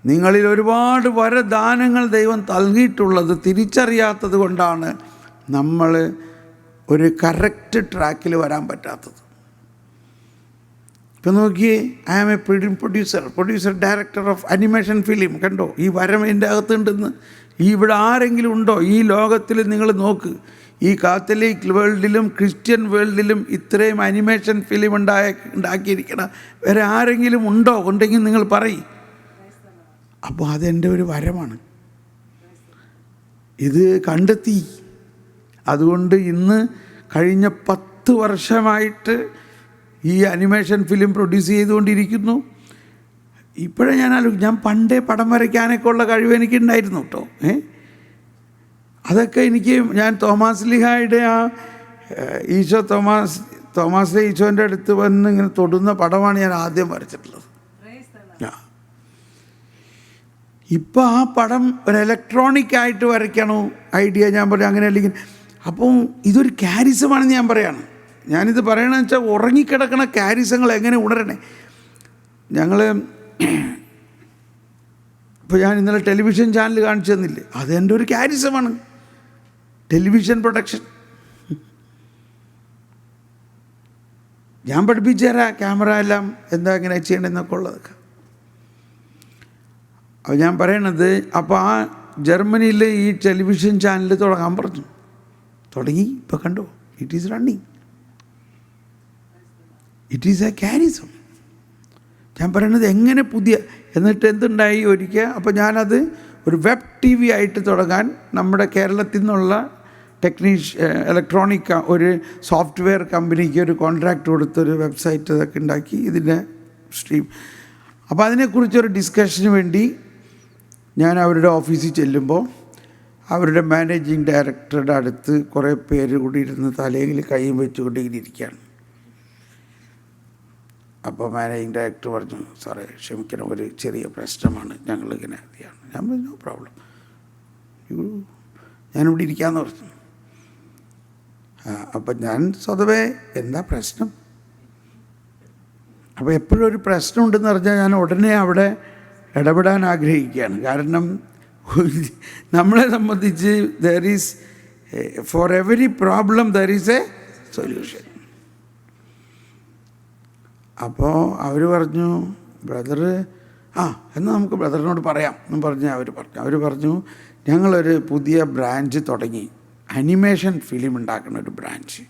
നിങ്ങളിൽ ഒരുപാട് വരദാനങ്ങൾ ദൈവം നൽകിയിട്ടുള്ളത് തിരിച്ചറിയാത്തത് കൊണ്ടാണ് നമ്മൾ ഒരു കറക്റ്റ് ട്രാക്കിൽ വരാൻ പറ്റാത്തത്. ഇപ്പം നോക്കിയേ, I am a producer director of animation film. കണ്ടോ ഈ വരം എൻ്റെ അകത്തുണ്ടെന്ന്? ഇവിടെ ആരെങ്കിലും ഉണ്ടോ ഈ ലോകത്തിൽ? നിങ്ങൾ നോക്ക്, ഈ കാത്തലിക് വേൾഡിലും ക്രിസ്ത്യൻ വേൾഡിലും ഇത്രയും അനിമേഷൻ ഫിലിം ഉണ്ടാക്കിയിരിക്കണം വേറെ ആരെങ്കിലും ഉണ്ടോ? ഉണ്ടെങ്കിൽ നിങ്ങൾ പറയും. അപ്പോൾ അതെൻ്റെ ഒരു വരമാണ്, ഇത് കണ്ടെത്തി. അതുകൊണ്ട് ഇന്ന് കഴിഞ്ഞ 10 വർഷമായിട്ട് ഈ അനിമേഷൻ ഫിലിം പ്രൊഡ്യൂസ് ചെയ്തുകൊണ്ടിരിക്കുന്നു. ഇപ്പോഴേ ഞാൻ പണ്ടേ പടം വരയ്ക്കാനൊക്കെ ഉള്ള കഴിവ് എനിക്കുണ്ടായിരുന്നു കേട്ടോ. അതൊക്കെ ഞാൻ തോമാസ് ലീഹായുടെ ഈശോ തോമാസ് ഈശോൻ്റെ അടുത്ത് വന്ന് ഇങ്ങനെ തൊടുന്ന പടമാണ് ഞാൻ ആദ്യം വരച്ചിട്ടുള്ളത്. ഇപ്പോൾ ആ പടം ഒരു ഇലക്ട്രോണിക് ആയിട്ട് വരയ്ക്കണോ ഐഡിയ ഞാൻ പറയും, അങ്ങനെ അല്ലെങ്കിൽ. അപ്പം ഇതൊരു ക്യാരിസമാണെന്ന് ഞാൻ പറയാണ്. ഞാനിത് പറയണമെന്ന് വെച്ചാൽ ഉറങ്ങിക്കിടക്കണ ക്യാരിസങ്ങൾ എങ്ങനെ ഉണരണേ. ഇപ്പോൾ ഞാൻ ഇന്നലെ ടെലിവിഷൻ ചാനൽ കാണിച്ചു തന്നില്ലേ, അതെൻ്റെ ഒരു ക്യാരിസമാണ്. ടെലിവിഷൻ പ്രൊഡക്ഷൻ ഞാൻ പഠിപ്പിച്ചു തരാം, ക്യാമറ എല്ലാം എന്താ എങ്ങനെ ചെയ്യണമെന്നൊക്കെ ഉള്ളതൊക്കെ. അപ്പോൾ ഞാൻ പറയണത്, അപ്പോൾ ആ ജർമ്മനിയിൽ ഈ ടെലിവിഷൻ ചാനൽ തുടങ്ങാൻ പറഞ്ഞു. തുടങ്ങി, ഇപ്പോൾ കണ്ടോ, it is running. It is a charism. ഞാൻ പറയണത് എങ്ങനെ എന്നിട്ട് എന്തുണ്ടായി ഒരിക്കൽ. അപ്പോൾ ഞാനത് ഒരു വെബ് TV ആയിട്ട് തുടങ്ങാൻ നമ്മുടെ കേരളത്തിൽ നിന്നുള്ള ഇലക്ട്രോണിക് ഒരു സോഫ്റ്റ്വെയർ കമ്പനിക്ക് ഒരു കോൺട്രാക്റ്റ് കൊടുത്തൊരു വെബ്സൈറ്റ് അതൊക്കെ ഉണ്ടാക്കി ഇതിൻ്റെ സ്ട്രീം. അപ്പോൾ അതിനെക്കുറിച്ചൊരു ഡിസ്കഷന് വേണ്ടി ഞാൻ അവരുടെ ഓഫീസിൽ ചെല്ലുമ്പോൾ അവരുടെ മാനേജിങ് ഡയറക്ടറുടെ അടുത്ത് കുറേ പേര് കൂടി ഇരുന്ന് തലയിൽ കൈയും വെച്ചുകൊണ്ട് ഇരിക്കുകയാണ്. അപ്പോൾ മാനേജിങ് ഡയറക്ടർ പറഞ്ഞു, സാറേ ക്ഷമിക്കണം, ഒരു ചെറിയ പ്രശ്നമാണ്, ഞങ്ങളിങ്ങനെ അറിയാണ്. ഞാൻ പറഞ്ഞു, നോ പ്രോബ്ലം, ഞാനിവിടെ ഇരിക്കാമെന്ന് പറഞ്ഞു. അപ്പം ഞാൻ സ്വതവേ എന്താ പ്രശ്നം, അപ്പോൾ എപ്പോഴും ഒരു പ്രശ്നമുണ്ടെന്ന് പറഞ്ഞാൽ ഞാൻ ഉടനെ അവിടെ ഇടപെടാൻ ആഗ്രഹിക്കുകയാണ്. കാരണം നമ്മളെ സംബന്ധിച്ച് for every problem there is A solution. അപ്പോൾ അവർ പറഞ്ഞു, ബ്രദർ എന്നാൽ നമുക്ക് ബ്രദറിനോട് പറയാം എന്നും പറഞ്ഞ് അവർ പറഞ്ഞു ഞങ്ങളൊരു പുതിയ ബ്രാഞ്ച് തുടങ്ങി, അനിമേഷൻ ഫിലിം ഉണ്ടാക്കുന്ന ഒരു ബ്രാഞ്ച്,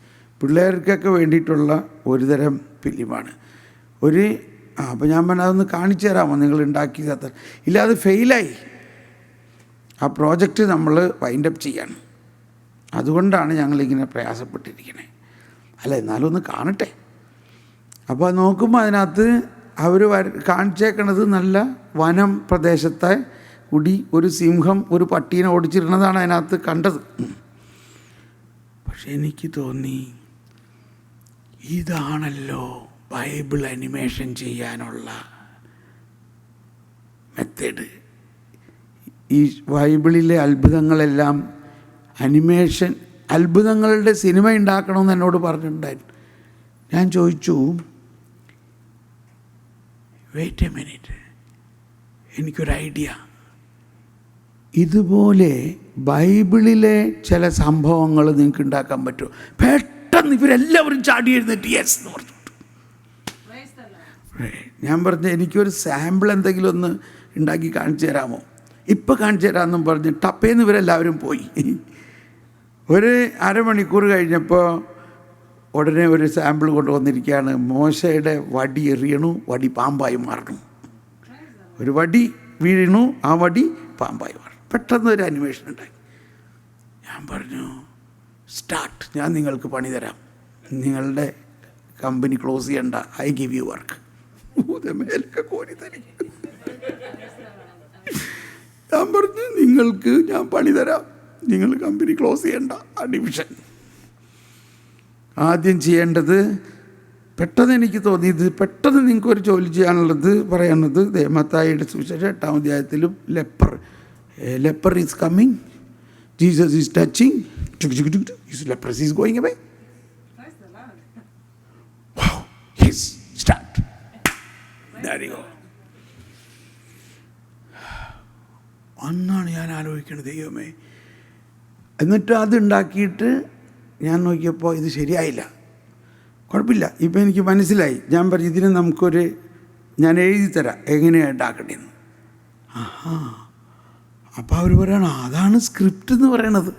പിള്ളേർക്കൊക്കെ വേണ്ടിയിട്ടുള്ള ഒരുതരം ഫിലിമാണ്. അപ്പോൾ ഞാൻ പറഞ്ഞു, അതൊന്ന് കാണിച്ചു തരാമോ നിങ്ങൾ ഉണ്ടാക്കിയത്? ഇല്ല, അത് ഫെയിലായി, ആ പ്രോജക്റ്റ് നമ്മൾ വൈൻഡപ്പ് ചെയ്യാണ്, അതുകൊണ്ടാണ് ഞങ്ങളിങ്ങനെ പ്രയാസപ്പെട്ടിരിക്കണേ. അല്ല എന്നാലും ഒന്ന് കാണട്ടെ. അപ്പോൾ നോക്കുമ്പോൾ അതിനകത്ത് അവർ കാണിച്ചേക്കണത് നല്ല വനം പ്രദേശത്തെ കൂടി ഒരു സിംഹം ഒരു പട്ടീനെ ഓടിച്ചിരുന്നതാണ് അതിനകത്ത് കണ്ടത്. പക്ഷെ എനിക്ക് തോന്നി, ഇതാണല്ലോ ബൈബിൾ അനിമേഷൻ ചെയ്യാനുള്ള മെത്തേഡ്. ഈ ബൈബിളിലെ അത്ഭുതങ്ങളെല്ലാം അത്ഭുതങ്ങളുടെ സിനിമ ഉണ്ടാക്കണമെന്ന് എന്നോട് പറഞ്ഞിട്ടുണ്ടായിരുന്നു. ഞാൻ ചോദിച്ചു, വെയിറ്റ് എ മിനിറ്റ്, എനിക്കൊരു ഐഡിയ. ഇതുപോലെ ബൈബിളിലെ ചില സംഭവങ്ങൾ നിങ്ങൾക്ക് ഉണ്ടാക്കാൻ പറ്റുമോ? പെട്ടെന്ന് ഇവരെല്ലാവരും ചാടി എഴുന്നേറ്റ് യെസ് എന്ന് പറഞ്ഞു. ഞാൻ പറഞ്ഞു, എനിക്കൊരു സാമ്പിൾ എന്തെങ്കിലും ഒന്ന് ഉണ്ടാക്കി കാണിച്ചു തരാമോ? ഇപ്പം കാണിച്ചു തരാമെന്നും പറഞ്ഞ് ടപ്പേന്ന് ഇവരെല്ലാവരും പോയി. ഒരു അരമണിക്കൂർ കഴിഞ്ഞപ്പോൾ ഉടനെ ഒരു സാമ്പിൾ കൊണ്ടുവന്നിരിക്കുകയാണ്. മോശയുടെ വടി എറിയണു, വടി പാമ്പായി മാറണു. ഒരു വടി വീഴണു, ആ വടി പാമ്പായി മാറണം. പെട്ടെന്ന് ഒരു അനിമേഷൻ ഉണ്ടായി. ഞാൻ പറഞ്ഞു, സ്റ്റാർട്ട്, ഞാൻ നിങ്ങൾക്ക് പണി തരാം, നിങ്ങളുടെ കമ്പനി ക്ലോസ് ചെയ്യണ്ട, ഐ ഗിവ് യു വർക്ക്. മേലൊക്കെ കോരി തരും. ഞാൻ പറഞ്ഞു, നിങ്ങൾക്ക് ഞാൻ പണി തരാം, നിങ്ങൾ കമ്പനി ക്ലോസ് ചെയ്യണ്ട, ആ ഡിവിഷൻ. ആദ്യം ചെയ്യേണ്ടത്, പെട്ടെന്ന് എനിക്ക് തോന്നിയത്, പെട്ടെന്ന് നിങ്ങൾക്കൊരു ജോലി ചെയ്യാനുള്ളത് പറയാനുള്ളത് മത്തായിയുടെ സുവിശേഷം 8-ാം അധ്യായത്തിലും leper is coming, Jesus is touching, leprosy is going away. Yes, start. There you go. അന്നാണ് ഞാൻ ആലോചിക്കുന്നത്, ദൈവമേ. എന്നിട്ട് അതുണ്ടാക്കിയിട്ട് ഞാൻ നോക്കിയപ്പോൾ ഇത് ശരിയായില്ല. കുഴപ്പമില്ല, ഇപ്പം എനിക്ക് മനസ്സിലായി. ഞാൻ പറഞ്ഞു, ഇതിന് ഞാൻ എഴുതി തരാം എങ്ങനെയാണ് ഉണ്ടാക്കേണ്ടതെന്ന്. അപ്പോൾ അവർ പറയണം, അതാണ് സ്ക്രിപ്റ്റ് എന്ന് പറയണത്.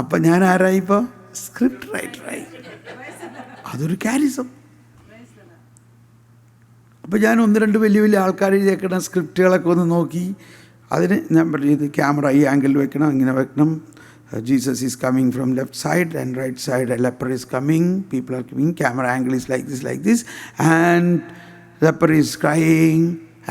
അപ്പം ഞാൻ ആരായി? ഇപ്പോൾ സ്ക്രിപ്റ്റ് റൈറ്ററായി. അതൊരു ക്യാരിസം. അപ്പോൾ ഞാൻ 1-2 വലിയ വലിയ ആൾക്കാർ എഴുതിയേക്കണം സ്ക്രിപ്റ്റുകളൊക്കെ ഒന്ന് നോക്കി. അതിന് ഞാൻ പറഞ്ഞു, ഇത് ക്യാമറ ഈ ആംഗിളിൽ വെക്കണം, ഇങ്ങനെ വെക്കണം. Jesus is coming from left side and right side, a leper is coming, people are coming, camera angle is like this and leper is crying,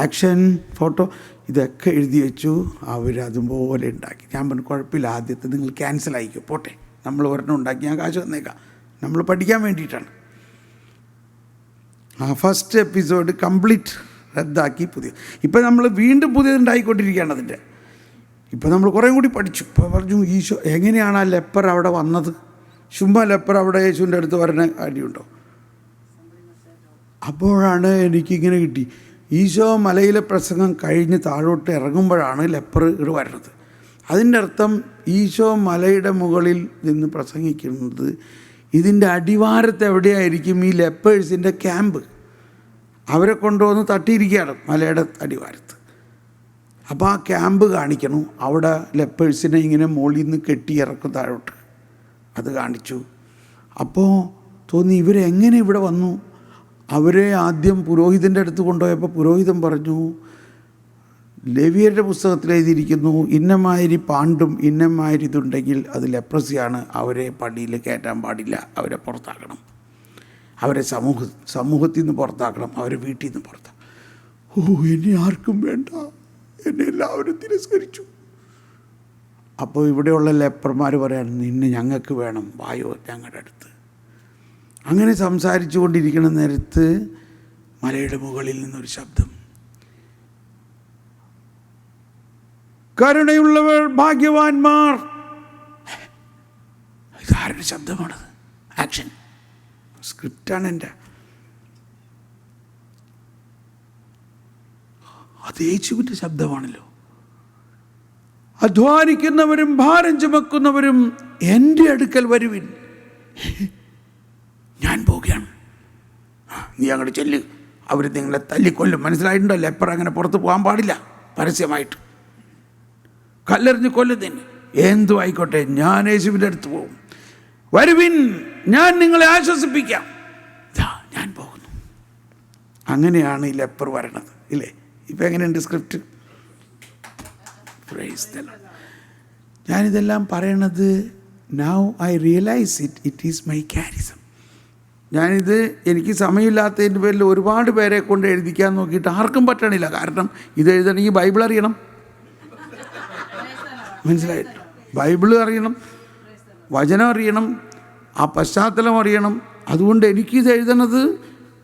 action, photo. ഇതൊക്കെ എഴുതി വെച്ചു. അവരതുപോലെ ഉണ്ടാക്കി. ഞാൻ പറഞ്ഞു കുഴപ്പമില്ല, ആദ്യത്തെ നിങ്ങൾ ക്യാൻസൽ ആയിക്കോ, പോട്ടെ, നമ്മൾ ഒരെണ്ണം ഉണ്ടാക്കി ഞാൻ കാശ് തന്നേക്കാം, നമ്മൾ പഠിക്കാൻ വേണ്ടിയിട്ടാണ്. ആ ഫസ്റ്റ് എപ്പിസോഡ് കംപ്ലീറ്റ് റദ്ദാക്കി പുതിയ. ഇപ്പം നമ്മൾ വീണ്ടും പുതിയതുണ്ടായിക്കൊണ്ടിരിക്കുകയാണ് അതിൻ്റെ. ഇപ്പം നമ്മൾ കുറേ കൂടി പഠിച്ചു. ഇപ്പോൾ പറഞ്ഞു ഈശോ എങ്ങനെയാണ് ആ ലെപ്പർ അവിടെ വന്നത്? ചുമ്മാ ലെപ്പർ അവിടെ യേശുവിൻ്റെ അടുത്ത് വരണ കാര്യമുണ്ടോ? അപ്പോഴാണ് എനിക്കിങ്ങനെ കിട്ടി, ഈശോ മലയിലെ പ്രസംഗം കഴിഞ്ഞ് താഴോട്ട് ഇറങ്ങുമ്പോഴാണ് ലെപ്പർ ഇവിടെ വരുന്നത്. അതിൻ്റെ അർത്ഥം ഈശോ മലയുടെ മുകളിൽ നിന്ന് പ്രസംഗിക്കുന്നത് ഇതിൻ്റെ അടിവാരത്ത് എവിടെയായിരിക്കും ഈ ലെപ്പേഴ്സിൻ്റെ ക്യാമ്പ്. അവരെ കൊണ്ടുവന്ന് തട്ടിയിരിക്കുകയാണ് മലയുടെ അടിവാരത്ത്. അപ്പോൾ ആ ക്യാമ്പ് കാണിക്കണം. അവിടെ ലെപ്പേഴ്സിനെ ഇങ്ങനെ മുകളിൽ നിന്ന് കെട്ടിയിറക്കും താഴോട്ട്. അത് കാണിച്ചു. അപ്പോൾ തോന്നി ഇവരെങ്ങനെ ഇവിടെ വന്നു. അവരെ ആദ്യം പുരോഹിതൻ്റെ അടുത്ത് കൊണ്ടുപോയപ്പോൾ പുരോഹിതൻ പറഞ്ഞു, ലേവിയരുടെ പുസ്തകത്തിൽ എഴുതിയിരിക്കുന്നു, ഇന്നമാതിരി പാണ്ടും ഇന്നമാതിരി ഇതുണ്ടെങ്കിൽ അത് ലെപ്രസിയാണ്, അവരെ പള്ളിയിൽ കയറ്റാൻ പാടില്ല, അവരെ പുറത്താക്കണം, അവരെ സമൂഹത്തിൽ നിന്ന് പുറത്താക്കണം, അവരെ വീട്ടിൽ നിന്ന് പുറത്താക്കണം. എന്നെ ആർക്കും വേണ്ട, എന്നെ എല്ലാവരും തിരസ്കരിച്ചു. അപ്പോൾ ഇവിടെയുള്ള ലെപ്പർമാർ പറയാണ്, നിന്നെ ഞങ്ങൾക്ക് വേണം, വായോ ഞങ്ങളുടെ അടുത്ത്. അങ്ങനെ സംസാരിച്ചു കൊണ്ടിരിക്കുന്ന നേരത്ത് മലയുടെ മുകളിൽ നിന്നൊരു ശബ്ദം, കരുണയുള്ളവർ ഭാഗ്യവാന്മാർ. ഇതാരുടെ ശബ്ദമാണത്? ആക്ഷൻ സ്ക്രിപ്റ്റാണ് എൻ്റെ. അത് യേശുവിൻ്റെ ശബ്ദമാണല്ലോ. അധ്വാനിക്കുന്നവരും ഭാരം ചുമക്കുന്നവരും എൻ്റെ അടുക്കൽ വരുവിൻ, ഞാൻ പോവുകയാണ്, നീ അങ്ങോട്ട് ചെല്ല്, അവർ നിങ്ങളെ തല്ലിക്കൊല്ലും. മനസ്സിലായിട്ടുണ്ടോ? ലെപ്പർ അങ്ങനെ പുറത്ത് പോകാൻ പാടില്ല, പരസ്യമായിട്ട് കല്ലെറിഞ്ഞ് കൊല്ലുന്നതിന്. എന്തു ആയിക്കോട്ടെ, ഞാൻ യേശുവിൻ്റെ അടുത്ത് പോകും, വരുവിൻ, ഞാൻ നിങ്ങളെ ആശ്വസിപ്പിക്കാം, ഞാൻ പോകുന്നു. അങ്ങനെയാണ് ഈ ലെപ്പർ വരണത്, ഇല്ലേ? ഇപ്പം എങ്ങനെയുണ്ട് സ്ക്രിപ്റ്റ്? ഞാനിതെല്ലാം പറയണത് now I realise it is my charism. ഞാനിത് എനിക്ക് സമയമില്ലാത്തതിൻ്റെ പേരിൽ ഒരുപാട് പേരെ കൊണ്ട് എഴുതിക്കാൻ നോക്കിയിട്ട് ആർക്കും പറ്റണില്ല. കാരണം ഇത് എഴുതണമെങ്കിൽ ബൈബിൾ അറിയണം, മനസ്സിലായിട്ട് ബൈബിൾ അറിയണം, വചനം അറിയണം, ആ പശ്ചാത്തലം അറിയണം. അതുകൊണ്ട് എനിക്കിത് എഴുതണത്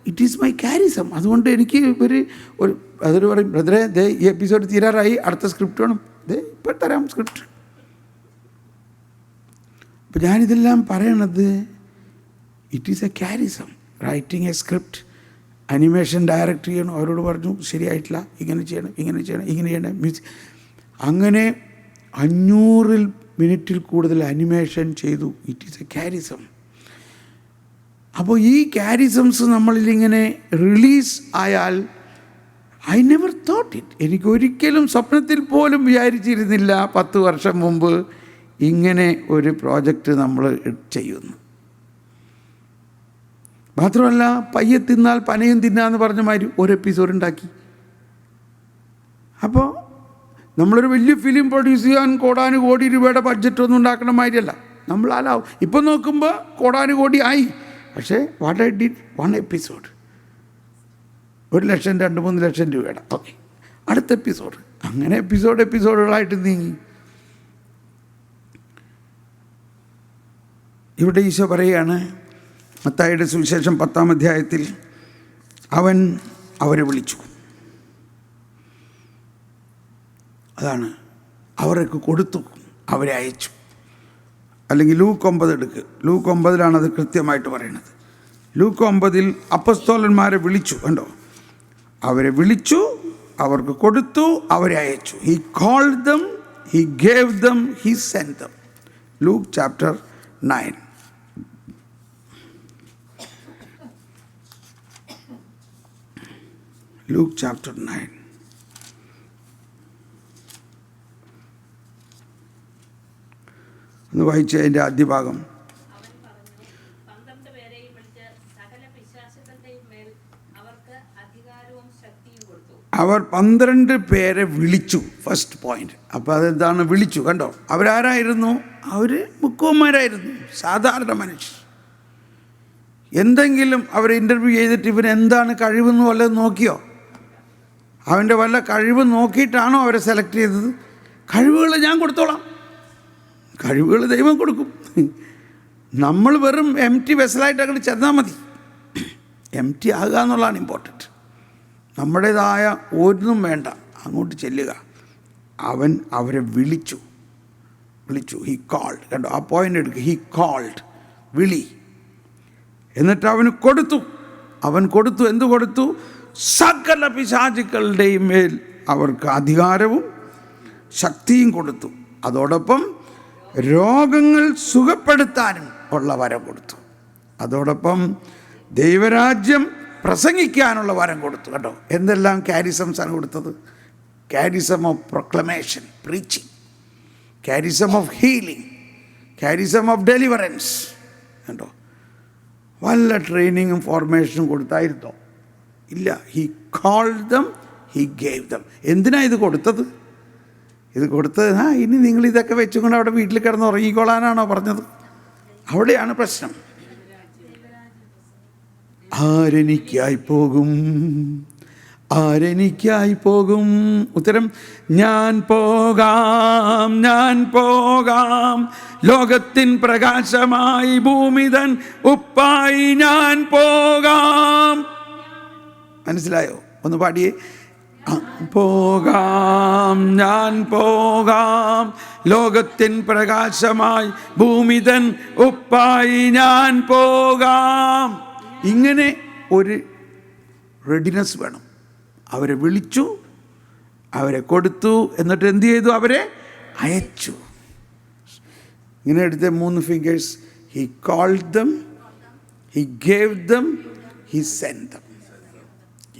ഇറ്റ് ഈസ് മൈ ക്യാരിസം. അതുകൊണ്ട് എനിക്ക് ഒരു അതൊരു പറയും, ബ്രദറെ ദേ ഈ എപ്പിസോഡ് തീരാറായി, അടുത്ത സ്ക്രിപ്റ്റ് വേണം, ദേ ഇപ്പോൾ തരാം സ്ക്രിപ്റ്റ്. അപ്പം ഞാനിതെല്ലാം പറയണത് it is a charism. Writing a script, animation direct ചെയ്യണം. അവരോട് പറഞ്ഞു ശരിയായിട്ടില്ല, ഇങ്ങനെ ചെയ്യണം, ഇങ്ങനെ ചെയ്യണം, ഇങ്ങനെ ചെയ്യണം, മ്യൂസിക്. അങ്ങനെ 500 മിനിറ്റിൽ കൂടുതൽ അനിമേഷൻ ചെയ്തു. It is a charism. അപ്പോൾ ഈ ക്യാരിസംസ് നമ്മളിലിങ്ങനെ റിലീസ് ആയാൽ, ഐ നെവർ തോട്ട് ഇറ്റ്, എനിക്കൊരിക്കലും സ്വപ്നത്തിൽ പോലും വിചാരിച്ചിരുന്നില്ല 10 വർഷം മുമ്പ് ഇങ്ങനെ ഒരു പ്രോജക്റ്റ് നമ്മൾ ചെയ്യുന്നു. മാത്രമല്ല, പയ്യെ തിന്നാൽ പനയും തിന്നാന്ന് പറഞ്ഞ മാതിരി ഒരു എപ്പിസോഡ് ഉണ്ടാക്കി. അപ്പോൾ നമ്മളൊരു വലിയ ഫിലിം പ്രൊഡ്യൂസ് ചെയ്യാൻ കോടാനുകോടി രൂപയുടെ ബഡ്ജറ്റൊന്നും ഉണ്ടാക്കണ മാതിരിയല്ല നമ്മൾ ആലാവും. ഇപ്പം നോക്കുമ്പോൾ കോടാനുകോടി ആയി. പക്ഷേ വാട്ട് ഐ ഡിഡ്, 1 എപ്പിസോഡ് 1 ലക്ഷം 2-3 ലക്ഷം രൂപയുടെ. ഓക്കെ, അടുത്ത എപ്പിസോഡ്. അങ്ങനെ എപ്പിസോഡുകളായിട്ട് നീങ്ങി. ഇവിടെ ഈശോ പറയുകയാണ്, മത്തായിയുടെ സുവിശേഷം 10-ാം അധ്യായത്തിൽ, അവൻ അവരെ വിളിച്ചു. അതാണ്, അവർക്ക് കൊടുത്തു, അവരെ അയച്ചു. അല്ലെങ്കിൽ ലൂക്ക് 9 എടുക്കുക. ലൂക്ക് 9 അത് കൃത്യമായിട്ട് പറയുന്നത്. ലൂക്ക് 9 അപ്പസ്തോലന്മാരെ വിളിച്ചു, കണ്ടോ? അവരെ വിളിച്ചു, അവർക്ക് കൊടുത്തു, അവരെ അയച്ചു. He called them, he gave them, he sent them. Luke chapter 9. Luke chapter 9. ഒന്ന് വായിച്ച അതിൻ്റെ ആദ്യ ഭാഗം. അവർ 12 പേരെ വിളിച്ചു. First point. അപ്പോൾ അതെന്താണ് വിളിച്ചു? കണ്ടോ, അവരാരായിരുന്നു? അവർ മുക്കുവന്മാരായിരുന്നു, സാധാരണ മനുഷ്യർ. എന്തെങ്കിലും അവരെ ഇൻ്റർവ്യൂ ചെയ്തിട്ട് ഇവരെന്താണ് കഴിവെന്ന് വല്ലതും നോക്കിയോ? അവൻ്റെ വല്ല കഴിവ് നോക്കിയിട്ടാണോ അവരെ സെലക്ട് ചെയ്തത്? കഴിവുകൾ ഞാൻ കൊടുത്തോളാം, കഴിവുകൾ ദൈവം കൊടുക്കും. നമ്മൾ വെറും വെസലായിട്ട് അങ്ങോട്ട് ചെന്നാൽ മതി. ആകുക എന്നുള്ളതാണ് ഇമ്പോർട്ടൻറ്റ്. നമ്മുടേതായ ഒന്നും വേണ്ട, അങ്ങോട്ട് ചെല്ലുക. അവൻ അവരെ വിളിച്ചു. He called. കണ്ടോ, ആ പോയിൻ്റ് എടുക്കുക. ഹി കോൾഡ്, വിളി. എന്നിട്ട് അവന് കൊടുത്തു. എന്തു കൊടുത്തു? സകല പിശാചുക്കളുടെയും മേൽ അവർക്ക് അധികാരവും ശക്തിയും കൊടുത്തു. അതോടൊപ്പം രോഗങ്ങൾ സുഖപ്പെടുത്താനും ഉള്ള വരം കൊടുത്തു. അതോടൊപ്പം ദൈവരാജ്യം പ്രസംഗിക്കാനുള്ള വരം കൊടുത്തു. കേട്ടോ, എന്തെല്ലാം ക്യാരിസംസാണ് കൊടുത്തത്? Charism of proclamation, preaching, charism of healing, charism of deliverance. കണ്ടോ, വല്ല ട്രെയിനിങ്ങും ഫോർമേഷനും കൊടുത്തായിരുന്നോ? ഇല്ല. He called them, he gave them. എന്തിനാ ഇത് കൊടുത്തത്? ഇത് കൊടുത്തത് ഇനി നിങ്ങൾ ഇതൊക്കെ വെച്ചുകൊണ്ട് അവിടെ വീട്ടിൽ കിടന്ന് ഉറങ്ങിക്കോളാനാണോ പറഞ്ഞത്? അവിടെയാണ് പ്രശ്നം. ആരെനിക്കായി പോകും? ഉത്തരം, ഞാൻ പോകാം ലോകത്തിൻ പ്രകാശമായി, ഭൂമിതൻ ഉപ്പായി ഞാൻ പോകാം. മനസ്സിലായോ? ഒന്ന് പാടിയേ. ഞാൻ പോകാം ലോകത്തിൻ പ്രകാശമായി, ഭൂമിതൻ ഉപ്പായി ഞാൻ പോകാം. ഇങ്ങനെ ഒരു റെഡിനെസ് വേണം. അവരെ വിളിച്ചു, അവരെ കൊടുത്തു, എന്നിട്ട് എന്ത് ചെയ്തു? അവരെ അയച്ചു. ഇങ്ങനെ എടുത്ത 3 fingers. He called them, he gave them, he sent them.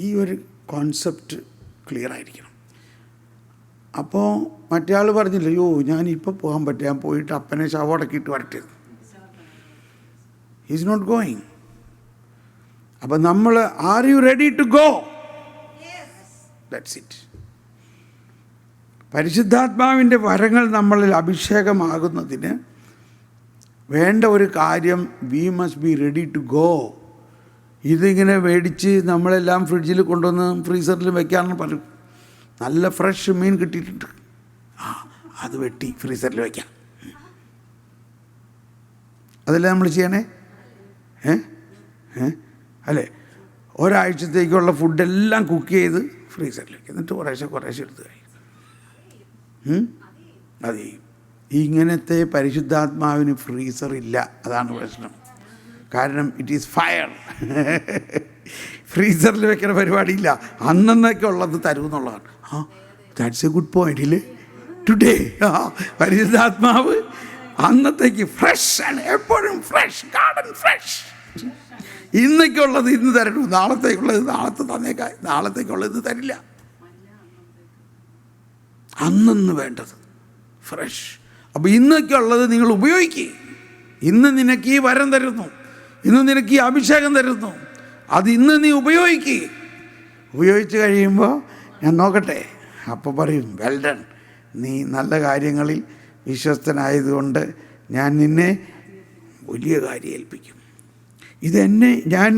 ഈ ഒരു കോൺസെപ്റ്റ് ക്ലിയർ ആയിരിക്കണം. അപ്പോൾ മറ്റേ ആൾ പറഞ്ഞില്ല, അയ്യോ ഞാനിപ്പോൾ പോകാൻ പറ്റും, ഞാൻ പോയിട്ട് അപ്പനെ ശവടക്കിയിട്ട് വരട്ടെ. Is not going. അപ്പം നമ്മൾ, are you ready to go? That's it. പരിശുദ്ധാത്മാവിൻ്റെ വരങ്ങൾ നമ്മളിൽ അഭിഷേകമാകുന്നതിന് വേണ്ട ഒരു കാര്യം, we must be ready to go. ഇതിങ്ങനെ മേടിച്ച് നമ്മളെല്ലാം ഫ്രിഡ്ജിൽ കൊണ്ടുവന്ന് ഫ്രീസറിൽ വെക്കാമെന്ന് പറയും. നല്ല ഫ്രഷ് മീൻ കിട്ടിയിട്ടുണ്ട്, അത് വെട്ടി ഫ്രീസറിൽ വയ്ക്കാം. അതല്ലേ നമ്മൾ ചെയ്യണേ? അല്ലേ? ഒരാഴ്ചത്തേക്കുള്ള ഫുഡെല്ലാം കുക്ക് ചെയ്ത് ഫ്രീസറിൽ വയ്ക്കും, എന്നിട്ട് കുറേശ്ശെ എടുത്ത് കഴിയും. അതെ, ഇങ്ങനത്തെ പരിശുദ്ധാത്മാവിന് ഫ്രീസറില്ല. അതാണ് പ്രശ്നം. കാരണം ഇറ്റ് ഈസ് ഫയർ. ഫ്രീസറിൽ വെക്കുന്ന പരിപാടിയില്ല, അന്നൊക്കെ ഉള്ളത് തരും എന്നുള്ളതാണ്. ദാറ്റ്സ് എ ഗുഡ് പോയിന്റ് ഇല്ലേ? ടുഡേ പരിശുദ്ധാത്മാവ് അന്നത്തേക്ക് ഫ്രഷ് ആണ്, എപ്പോഴും ഫ്രഷ്, ഗാർഡൻ ഫ്രഷ്. ഇന്നൊക്കെയുള്ളത് ഇന്ന് തരണു, നാളത്തേക്കുള്ളത് നാളത്തെ തന്നേക്കായി, നാളത്തേക്കുള്ളത് ഇന്ന് തരില്ല. അന്നൊന്ന് വേണ്ടത് ഫ്രഷ്. അപ്പോൾ ഇന്നൊക്കെ ഉള്ളത് നിങ്ങൾ ഉപയോഗിക്കുക. ഇന്ന് നിനക്ക് ഈ വരം തരുന്നു, ഇന്ന് നിനക്ക് ഈ അഭിഷേകം തരുന്നു, അത് ഇന്ന് നീ ഉപയോഗിക്കുക. ഉപയോഗിച്ച് കഴിയുമ്പോൾ ഞാൻ നോക്കട്ടെ, അപ്പോൾ പറയും, വെൽ ഡൺ, നീ നല്ല കാര്യങ്ങളിൽ വിശ്വസ്തനായതുകൊണ്ട് ഞാൻ നിന്നെ വലിയ കാര്യം ഏൽപ്പിക്കും. ഞാൻ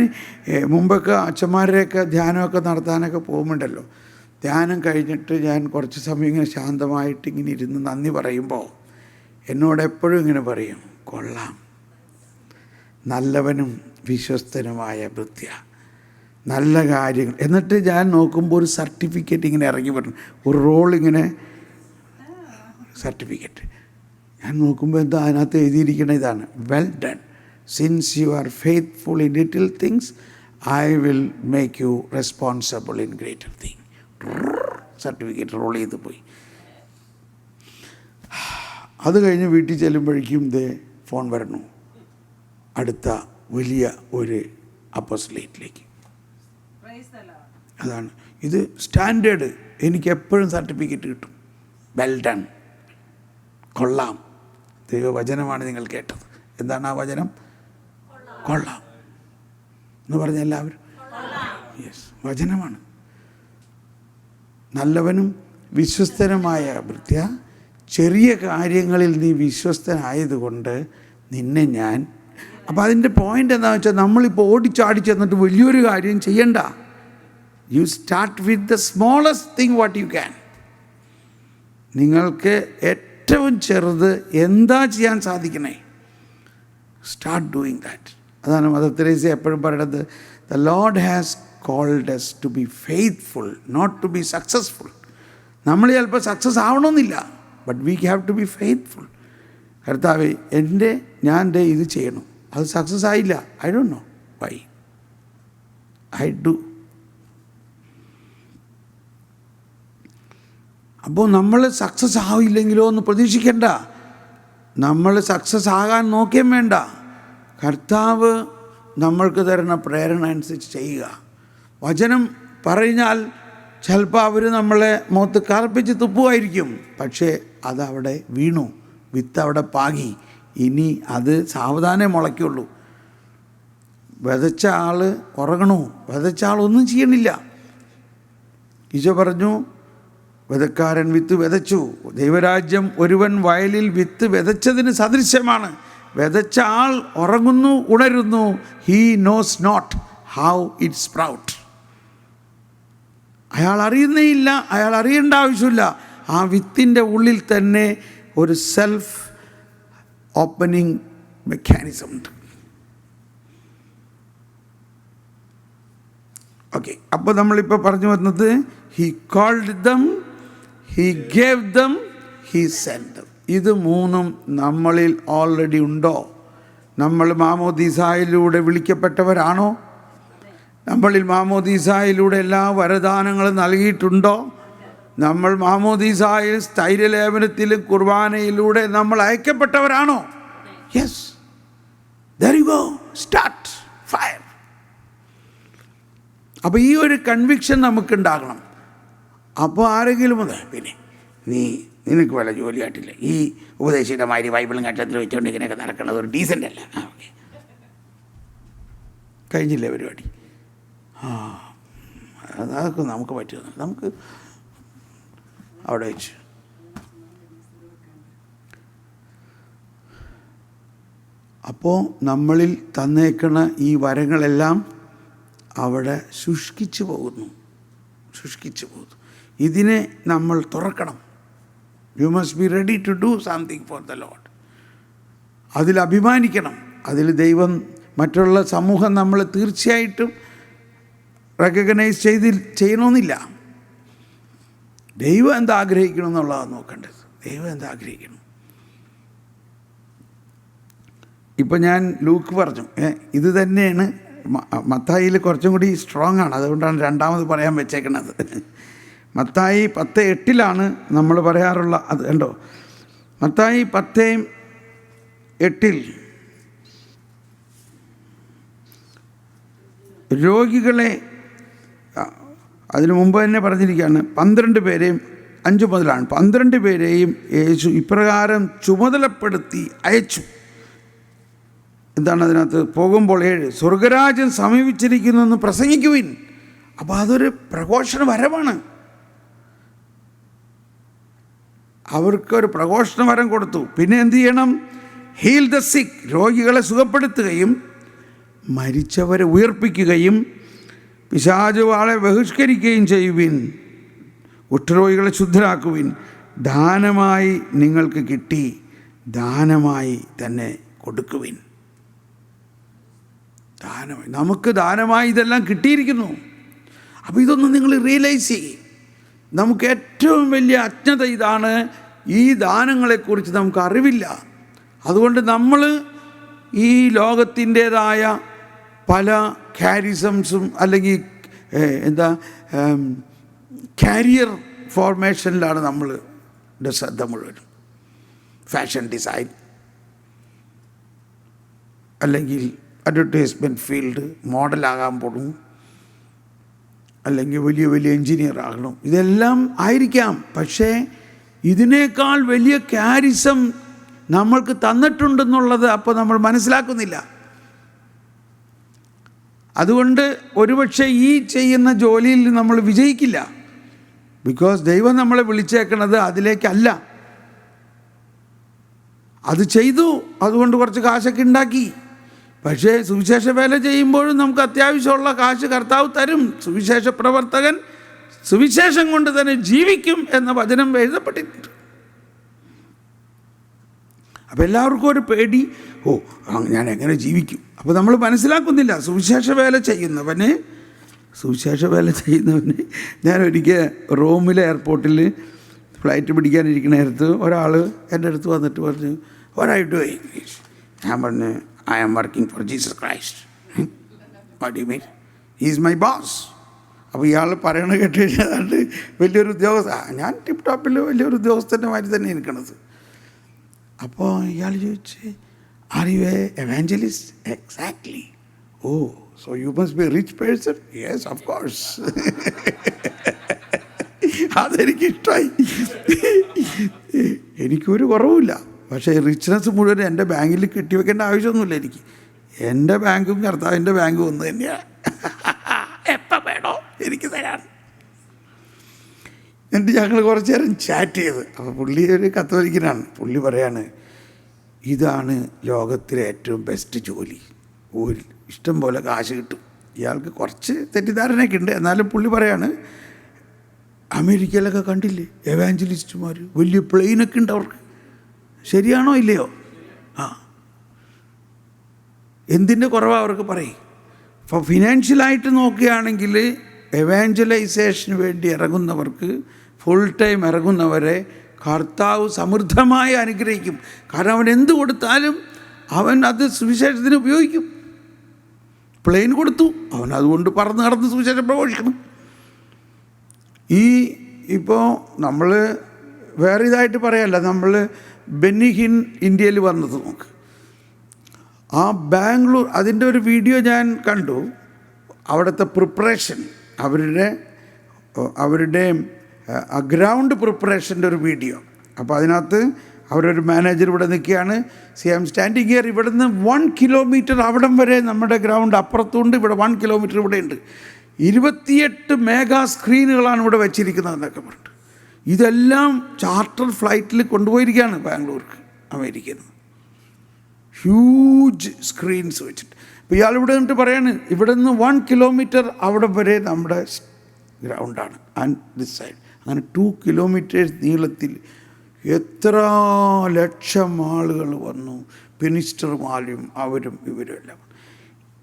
മുമ്പൊക്കെ അച്ഛന്മാരുടെയൊക്കെ ധ്യാനമൊക്കെ നടത്താനൊക്കെ പോകുമ്പോണ്ടല്ലോ, ധ്യാനം കഴിഞ്ഞിട്ട് ഞാൻ കുറച്ച് സമയം ഇങ്ങനെ ശാന്തമായിട്ട് ഇങ്ങനെ ഇരുന്ന് നന്ദി പറയുമ്പോൾ എന്നോട് എപ്പോഴും ഇങ്ങനെ പറയും, കൊള്ളാം, നല്ലവനും വിശ്വസ്തനുമായ ഭൃത്യ, നല്ല കാര്യങ്ങൾ. എന്നിട്ട് ഞാൻ നോക്കുമ്പോൾ ഒരു സർട്ടിഫിക്കറ്റ് ഇങ്ങനെ ഇറങ്ങി വരണം, ഒരു റോൾ ഇങ്ങനെ സർട്ടിഫിക്കറ്റ്. ഞാൻ നോക്കുമ്പോൾ എന്താ അതിനകത്ത് എഴുതിയിരിക്കണ ഇതാണ്, well done, since you are faithful in little things I will make you responsible in greater thing. Certificate roll ചെയ്ത് പോയി. അത് കഴിഞ്ഞ് വീട്ടിൽ ചെല്ലുമ്പോഴേക്കും ഫോൺ വരണു, അടുത്ത വലിയ ഒരു അപ്പോസ്റ്റലേറ്റിലേക്ക്. അതാണ് ഇത് സ്റ്റാൻഡേർഡ്. എനിക്ക് എപ്പോഴും സർട്ടിഫിക്കറ്റ് കിട്ടും, വെൽ ഡൺ, കൊള്ളാം. ദൈവവചനമാണ് നിങ്ങൾ കേട്ടത്. എന്താണ് ആ വചനം? കൊള്ളാം എന്ന് പറഞ്ഞ എല്ലാവരും യെസ്, വചനമാണ്. നല്ലവനും വിശ്വസ്തനുമായ ഭൃത്യ, ചെറിയ കാര്യങ്ങളിൽ നീ വിശ്വസ്തനായതുകൊണ്ട് നിന്നെ ഞാൻ. അപ്പോൾ അതിൻ്റെ പോയിൻ്റ് എന്താണെന്ന് വെച്ചാൽ, നമ്മളിപ്പോൾ ഓടിച്ചാടി ചെന്നിട്ട് വലിയൊരു കാര്യം ചെയ്യണ്ട. You start with the smallest thing what you can. നിങ്ങൾക്ക് ഏറ്റവും ചെറുത് എന്താ ചെയ്യാൻ സാധിക്കണേ, സ്റ്റാർട്ട് ഡൂയിങ് ദാറ്റ്. അതാണ് മദർ തെരേസ എപ്പോഴും പറയുന്നത്, the Lord has called us to be faithful, not to be successful. നമ്മൾ ചിലപ്പോൾ സക്സസ് ആവണമെന്നില്ല, but we have to be faithful. കർത്താവേ, ഞാൻ ഇത് ചെയ്യണം, അത് സക്സസ് ആയില്ല, I don't know why, I do. അപ്പോൾ നമ്മൾ സക്സസ് ആവില്ലെങ്കിലോ എന്ന് പ്രതീക്ഷിക്കേണ്ട, നമ്മൾ സക്സസ് ആകാൻ നോക്കുകയും വേണ്ട. കർത്താവ് നമ്മൾക്ക് തരുന്ന പ്രേരണ അനുസരിച്ച് ചെയ്യുക. വചനം പറഞ്ഞാൽ ചിലപ്പോൾ അവർ നമ്മളെ മുഖത്ത് കറുപ്പിച്ച് തുപ്പുമായിരിക്കും, പക്ഷേ അതവിടെ വീണു, വിത്ത് അവിടെ പാകി. ഇനി അത് സാവധാനം മുളയ്ക്കുള്ളൂ. വിതച്ച ആൾ ഉറങ്ങണു, വിതച്ച ആൾ ഒന്നും ചെയ്യണില്ല. ഈശോ പറഞ്ഞു, വിതക്കാരൻ വിത്ത് വിതച്ചു. ദൈവരാജ്യം ഒരുവൻ വയലിൽ വിത്ത് വിതച്ചതിന് സദൃശ്യമാണ്. വിതച്ച ആൾ ഉറങ്ങുന്നു, ഉണരുന്നു. He knows not how it sprout. അയാൾ അറിയുന്നേയില്ല, അയാൾ അറിയേണ്ട ആവശ്യമില്ല. ആ വിത്തിൻ്റെ ഉള്ളിൽ തന്നെ ഒരു സെൽഫ് ഓപ്പണിംഗ് മെക്കാനിസം ഉണ്ട്. ഓക്കെ, അപ്പോൾ നമ്മളിപ്പോൾ പറഞ്ഞു വന്നത്, he called them, he gave them, he sent them. ഇത് മൂന്നും നമ്മളിൽ ഓൾറെഡി ഉണ്ടോ? നമ്മൾ മാമോദീസായിലൂടെ വിളിക്കപ്പെട്ടവരാണോ? നമ്മളിൽ മാമോദീസായിലൂടെ എല്ലാ വരദാനങ്ങളും നൽകിയിട്ടുണ്ടോ? നമ്മൾ മാമോദീസായിൽ സ്ഥൈര്യലേപനത്തിലും കുർബാനയിലൂടെ നമ്മൾ അയക്കപ്പെട്ടവരാണോ? Yes, there you go, start fire. അപ്പോൾ ഈ ഒരു കൺവിക്ഷൻ നമുക്കുണ്ടാകണം. അപ്പോൾ ആരെങ്കിലും പിന്നെ നിനക്ക് വല്ല ജോലിയായിട്ടില്ല, ഈ ഉപദേശിയുടെ മാതിരി ബൈബിളും കക്ഷത്തിൽ വെച്ചുകൊണ്ട് ഇങ്ങനെയൊക്കെ നടക്കുന്നത് ഒരു ഡീസൻ്റ് അല്ല. ഓക്കെ, കഴിഞ്ഞില്ലേ പരിപാടി? അതൊക്കെ നമുക്ക് പറ്റുക, നമുക്ക് അവിടെ വെച്ച് അപ്പോൾ നമ്മളിൽ തന്നേക്കണ ഈ വരങ്ങളെല്ലാം അവിടെ ശുഷ്കിച്ചു പോകുന്നു. ഇതിനെ നമ്മൾ തുറക്കണം. You must be ready to do something for the Lord. അതിൽ അഭിമാനിക്കണം. അതിൽ ദൈവം, മറ്റുള്ള സമൂഹം നമ്മൾ തീർച്ചയായിട്ടും റെക്കഗ്നൈസ് ചെയ്യണമെന്നില്ല. ദൈവം എന്താ ആഗ്രഹിക്കണം എന്നുള്ളതാണ് നോക്കേണ്ടത്. ദൈവം എന്താ ആഗ്രഹിക്കണം. ഇപ്പം ഞാൻ ലൂക്ക് പറഞ്ഞു, ഇത് തന്നെയാണ് മത്തായിയിൽ കുറച്ചും കൂടി സ്ട്രോങ് ആണ്. അതുകൊണ്ടാണ് രണ്ടാമത് പറയാൻ വെച്ചേക്കണത്. മത്തായി 10:8 നമ്മൾ പറയാറുള്ള അത് കണ്ടോ. മത്തായി 10:8 രോഗികളെ, അതിനു മുമ്പ് തന്നെ പറഞ്ഞിരിക്കുകയാണ്, 12 പേരെയും 5 മുതലാണ് 12 പേരെയും യേശു ഇപ്രകാരം ചുമതലപ്പെടുത്തി അയച്ചു. എന്താണ് അതിനകത്ത്? പോകുമ്പോൾ 7 സ്വർഗരാജ്യം സമീപിച്ചിരിക്കുന്നെന്ന് പ്രസംഗിക്കുവിൻ. അപ്പോൾ അതൊരു പ്രഘോഷണ വരമാണ്. അവർക്കൊരു പ്രഘോഷണ വരം കൊടുത്തു. പിന്നെ എന്ത് ചെയ്യണം? ഹീൽ ദ സിക്ക്, രോഗികളെ സുഖപ്പെടുത്തുകയും മരിച്ചവരെ ഉയർപ്പിക്കുകയും പിശാചുവാളെ ബഹിഷ്കരിക്കുകയും ചെയ്യുവിൻ, കുഷ്ഠരോഗികളെ ശുദ്ധരാക്കുവിൻ. ദാനമായി നിങ്ങൾക്ക് കിട്ടി, ദാനമായി തന്നെ കൊടുക്കുവിൻ. ദാനമായി, നമുക്ക് ദാനമായി ഇതെല്ലാം കിട്ടിയിരിക്കുന്നു. അപ്പോൾ ഇതൊന്നും നിങ്ങൾ റിയലൈസ് ചെയ്യും. നമുക്ക് ഏറ്റവും വലിയ അജ്ഞത ഇതാണ്, ഈ ദാനങ്ങളെക്കുറിച്ച് നമുക്ക് അറിവില്ല. അതുകൊണ്ട് നമ്മൾ ഈ ലോകത്തിൻ്റേതായ പല കാരിസംസും അല്ലെങ്കിൽ കാരിയർ ഫോർമേഷനിലാണ് നമ്മളുടെ ശ്രദ്ധ മുഴുവനും. ഫാഷൻ ഡിസൈൻ, അല്ലെങ്കിൽ അഡ്വർടൈസ്മെൻറ്റ് ഫീൽഡ്, മോഡലാകാൻ പോകും, അല്ലെങ്കിൽ വലിയ വലിയ എൻജിനീയർ ആകണം. ഇതെല്ലാം ആയിരിക്കാം. പക്ഷേ ഇതിനേക്കാൾ വലിയ കാരിസം നമ്മൾക്ക് തന്നിട്ടുണ്ടെന്നുള്ളത് അപ്പോൾ നമ്മൾ മനസ്സിലാക്കുന്നില്ല. അതുകൊണ്ട് ഒരുപക്ഷെ ഈ ചെയ്യുന്ന ജോലിയിൽ നമ്മൾ വിജയിക്കില്ല. ബിക്കോസ് ദൈവം നമ്മളെ വിളിച്ചേക്കണത് അതിലേക്കല്ല. അത് ചെയ്തു, അതുകൊണ്ട് കുറച്ച് കാശൊക്കെ ഉണ്ടാക്കി. പക്ഷേ സുവിശേഷ വേല ചെയ്യുമ്പോഴും നമുക്ക് അത്യാവശ്യമുള്ള കാശ് കർത്താവ് തരും. സുവിശേഷ പ്രവർത്തകൻ സുവിശേഷം കൊണ്ട് തന്നെ ജീവിക്കും എന്ന വചനം എഴുതപ്പെട്ടിട്ടുണ്ട്. അപ്പോൾ എല്ലാവർക്കും ഒരു പേടി, ഞാൻ എങ്ങനെ ജീവിക്കും? അപ്പോൾ നമ്മൾ മനസ്സിലാക്കുന്നില്ല സുവിശേഷ വേല ചെയ്യുന്നവന് ഞാൻ ഒരിക്കൽ റോമിലെ എയർപോർട്ടിൽ ഫ്ലൈറ്റ് പിടിക്കാനിരിക്കുന്ന നേരത്ത് ഒരാൾ എൻ്റെ അടുത്ത് വന്നിട്ട് പറഞ്ഞു, "What are you doing?" ഞാൻ പറഞ്ഞു, "I am working for Jesus Christ." "What do you mean?" "He is my boss." അപ്പോൾ ഇയാൾ പറയണത് കേട്ട് കഴിഞ്ഞാൽ വലിയൊരു ഉദ്യോഗസ്ഥ, ഞാൻ ടിപ്പ് ടോപ്പിൽ വലിയൊരു ഉദ്യോഗസ്ഥൻ്റെ മാതിരി തന്നെ ഇരിക്കണത്. അപ്പോൾ ഇയാൾ ചോദിച്ച്, "Are you an evangelist?" "Exactly." "Oh, so you must be a rich person?" "Yes, of course." അതെനിക്കിഷ്ടമായി. എനിക്കൊരു കുറവുമില്ല, പക്ഷേ റിച്ച്നെസ് മുഴുവൻ എൻ്റെ ബാങ്കിൽ കെട്ടിവെക്കേണ്ട ആവശ്യമൊന്നുമില്ല എനിക്ക്. എൻ്റെ ബാങ്കും കർത്താവിൻ്റെ ബാങ്കും ഒന്ന് തന്നെയാണ്. എപ്പോൾ വേണോ എനിക്ക് തരാൻ. എന്നിട്ട് ഞങ്ങൾ കുറച്ച് നേരം ചാറ്റ് ചെയ്ത്. അപ്പോൾ പുള്ളി ഒരു കത്തോലിക്കനാണ്. പുള്ളി പറയാണ്, "ഇതാണ് ലോകത്തിലെ ഏറ്റവും ബെസ്റ്റ് ജോലി, ഇഷ്ടം പോലെ കാശ് കിട്ടും." ഇയാൾക്ക് കുറച്ച് തെറ്റിദ്ധാരണയൊക്കെ ഉണ്ട്. എന്നാലും പുള്ളി പറയാണ്, അമേരിക്കയിലൊക്കെ കണ്ടില്ലേ എവാഞ്ചലിസ്റ്റുമാർ, വലിയ പ്ലെയിനൊക്കെ ഉണ്ട് അവർക്ക്. ശരിയാണോ ഇല്ലയോ? എന്തിൻ്റെ കുറവാണ് അവർക്ക് പറയും. അപ്പോൾ ഫിനാൻഷ്യലായിട്ട് നോക്കുകയാണെങ്കിൽ എവാഞ്ചലൈസേഷന് വേണ്ടി ഇറങ്ങുന്നവർക്ക്, ഫുൾ ടൈം ഇറങ്ങുന്നവരെ കർത്താവ് സമൃദ്ധമായി അനുഗ്രഹിക്കും. കാരണം അവൻ എന്ത് കൊടുത്താലും അവൻ അത് സുവിശേഷത്തിന് ഉപയോഗിക്കും. പ്ലെയിൻ കൊടുത്തു, അവൻ അതുകൊണ്ട് പറന്ന് നടന്ന് സുവിശേഷം പ്രഘോഷിക്കണം. ഇപ്പോൾ നമ്മൾ വേറെ ഇതായിട്ട് പറയല്ല, നമ്മൾ ബെന്നി ഹിൻ ഇന്ത്യയിൽ വന്നത് നോക്ക്. ആ ബാംഗ്ലൂർ, അതിൻ്റെ ഒരു വീഡിയോ ഞാൻ കണ്ടു. അവിടുത്തെ പ്രിപ്പറേഷൻ, അവരുടെ ഗ്രൗണ്ട് പ്രിപ്പറേഷൻ്റെ ഒരു വീഡിയോ. അപ്പോൾ അതിനകത്ത് അവരൊരു മാനേജർ ഇവിടെ നിൽക്കുകയാണ്. I am standing here. ഇവിടുന്ന് 1 കിലോമീറ്റർ അവിടം വരെ നമ്മുടെ ഗ്രൗണ്ട് അപ്പുറത്തുണ്ട്, ഇവിടെ 1 കിലോമീറ്റർ ഇവിടെ ഉണ്ട്. 28 മെഗാ സ്ക്രീനുകളാണ് ഇവിടെ വെച്ചിരിക്കുന്നതെന്നൊക്കെ പറഞ്ഞിട്ട്. ഇതെല്ലാം ചാർട്ടർ ഫ്ലൈറ്റിൽ കൊണ്ടുപോയിരിക്കുകയാണ് ബാംഗ്ലൂർക്ക്, അമേരിക്കയിൽ നിന്ന്. ഹ്യൂജ് സ്ക്രീൻസ് വെച്ചിട്ട്. അപ്പോൾ ഇയാൾ ഇവിടെ നിന്നിട്ട് പറയാണ്, ഇവിടെ നിന്ന് 1 കിലോമീറ്റർ അവിടെ വരെ നമ്മുടെ ഗ്രൗണ്ടാണ്, ആൻഡ് ദിസ് സൈഡ്. അങ്ങനെ 2 കിലോമീറ്റേഴ്സ് നീളത്തിൽ എത്ര ലക്ഷം ആളുകൾ വന്നു. മിനിസ്റ്റർമാരും അവരും ഇവരും എല്ലാം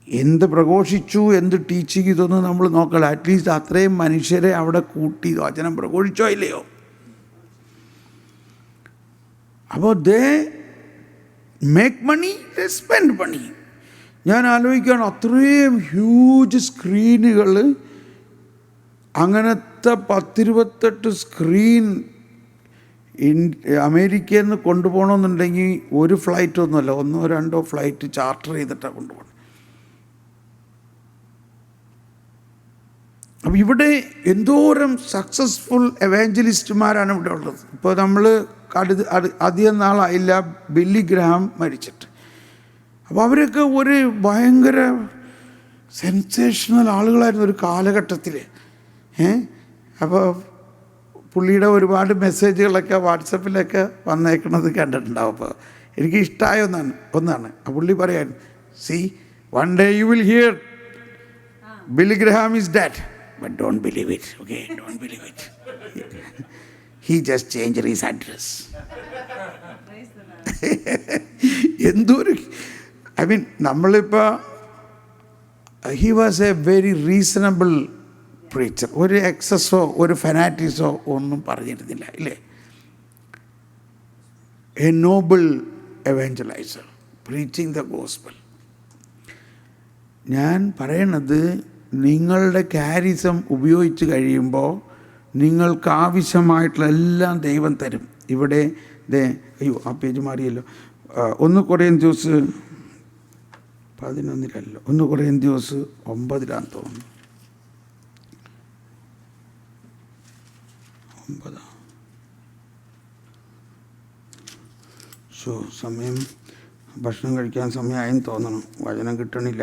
എന്ത് പ്രഘോഷിച്ചു, എന്ത് ടീച്ചിങ്, ഇതൊന്നും നമ്മൾ നോക്കണം. അറ്റ്ലീസ്റ്റ് അത്രയും മനുഷ്യരെ അവിടെ കൂട്ടി വചനം പ്രഘോഷിച്ചോ ഇല്ലയോ? അപ്പോൾ they make money, they spend മണി. ഞാൻ ആലോചിക്കുകയാണ്, അത്രയും ഹ്യൂജ് സ്ക്രീനുകൾ, അങ്ങനത്തെ 10-28 സ്ക്രീൻ അമേരിക്കയിൽ നിന്ന് കൊണ്ടുപോകണമെന്നുണ്ടെങ്കിൽ ഒരു ഫ്ലൈറ്റൊന്നുമല്ല, 1-2 ഫ്ലൈറ്റ് ചാർട്ടർ ചെയ്തിട്ടാണ് കൊണ്ടുപോകണം. അപ്പോൾ ഇവിടെ എന്തോരം സക്സസ്ഫുൾ എവാഞ്ചലിസ്റ്റുമാരാണ് ഇവിടെ ഉള്ളത്. ഇപ്പോൾ നമ്മൾ അധികം നാളായില്ല ബില്ലി ഗ്രഹാം മരിച്ചിട്ട്. അപ്പോൾ അവരൊക്കെ ഒരു ഭയങ്കര സെൻസേഷണൽ ആളുകളായിരുന്നു ഒരു കാലഘട്ടത്തിൽ. അപ്പോൾ പുള്ളിയുടെ ഒരുപാട് മെസ്സേജുകളൊക്കെ വാട്സപ്പിലൊക്കെ വന്നേക്കുന്നത് കണ്ടിട്ടുണ്ടാവും. അപ്പോൾ എനിക്ക് ഇഷ്ടമായ ഒന്നാണ് ആ പുള്ളി പറയാൻ, "C, one day you will hear Billy Graham is dead, but don't believe it, okay? Don't believe it. He just changed his address." എന്തൊരു, ഐ മീൻ, നമ്മളിപ്പോൾ he was a very reasonable preacher. ഒരു എക്സസോ ഒരു ഫനാറ്റിസോ ഒന്നും പറഞ്ഞിരുന്നില്ല, ഇല്ലേ? A noble evangeliser preaching the gospel. ഞാൻ പറയണത്, നിങ്ങളുടെ കാരിസം ഉപയോഗിച്ച് കഴിയുമ്പോൾ നിങ്ങൾക്ക് ആവശ്യമായിട്ടുള്ള എല്ലാം ദൈവം തരും. ഇവിടെ അയ്യോ, ആ പേജ് മാറിയല്ലോ. 1 കൊറിന്ത്യസ് 11 1 കൊറിന്ത്യസ് 9 തോന്നുന്നു. 9 സമയം, ഭക്ഷണം കഴിക്കാൻ സമയമായെന്ന് തോന്നണം. വചനം കിട്ടണില്ല.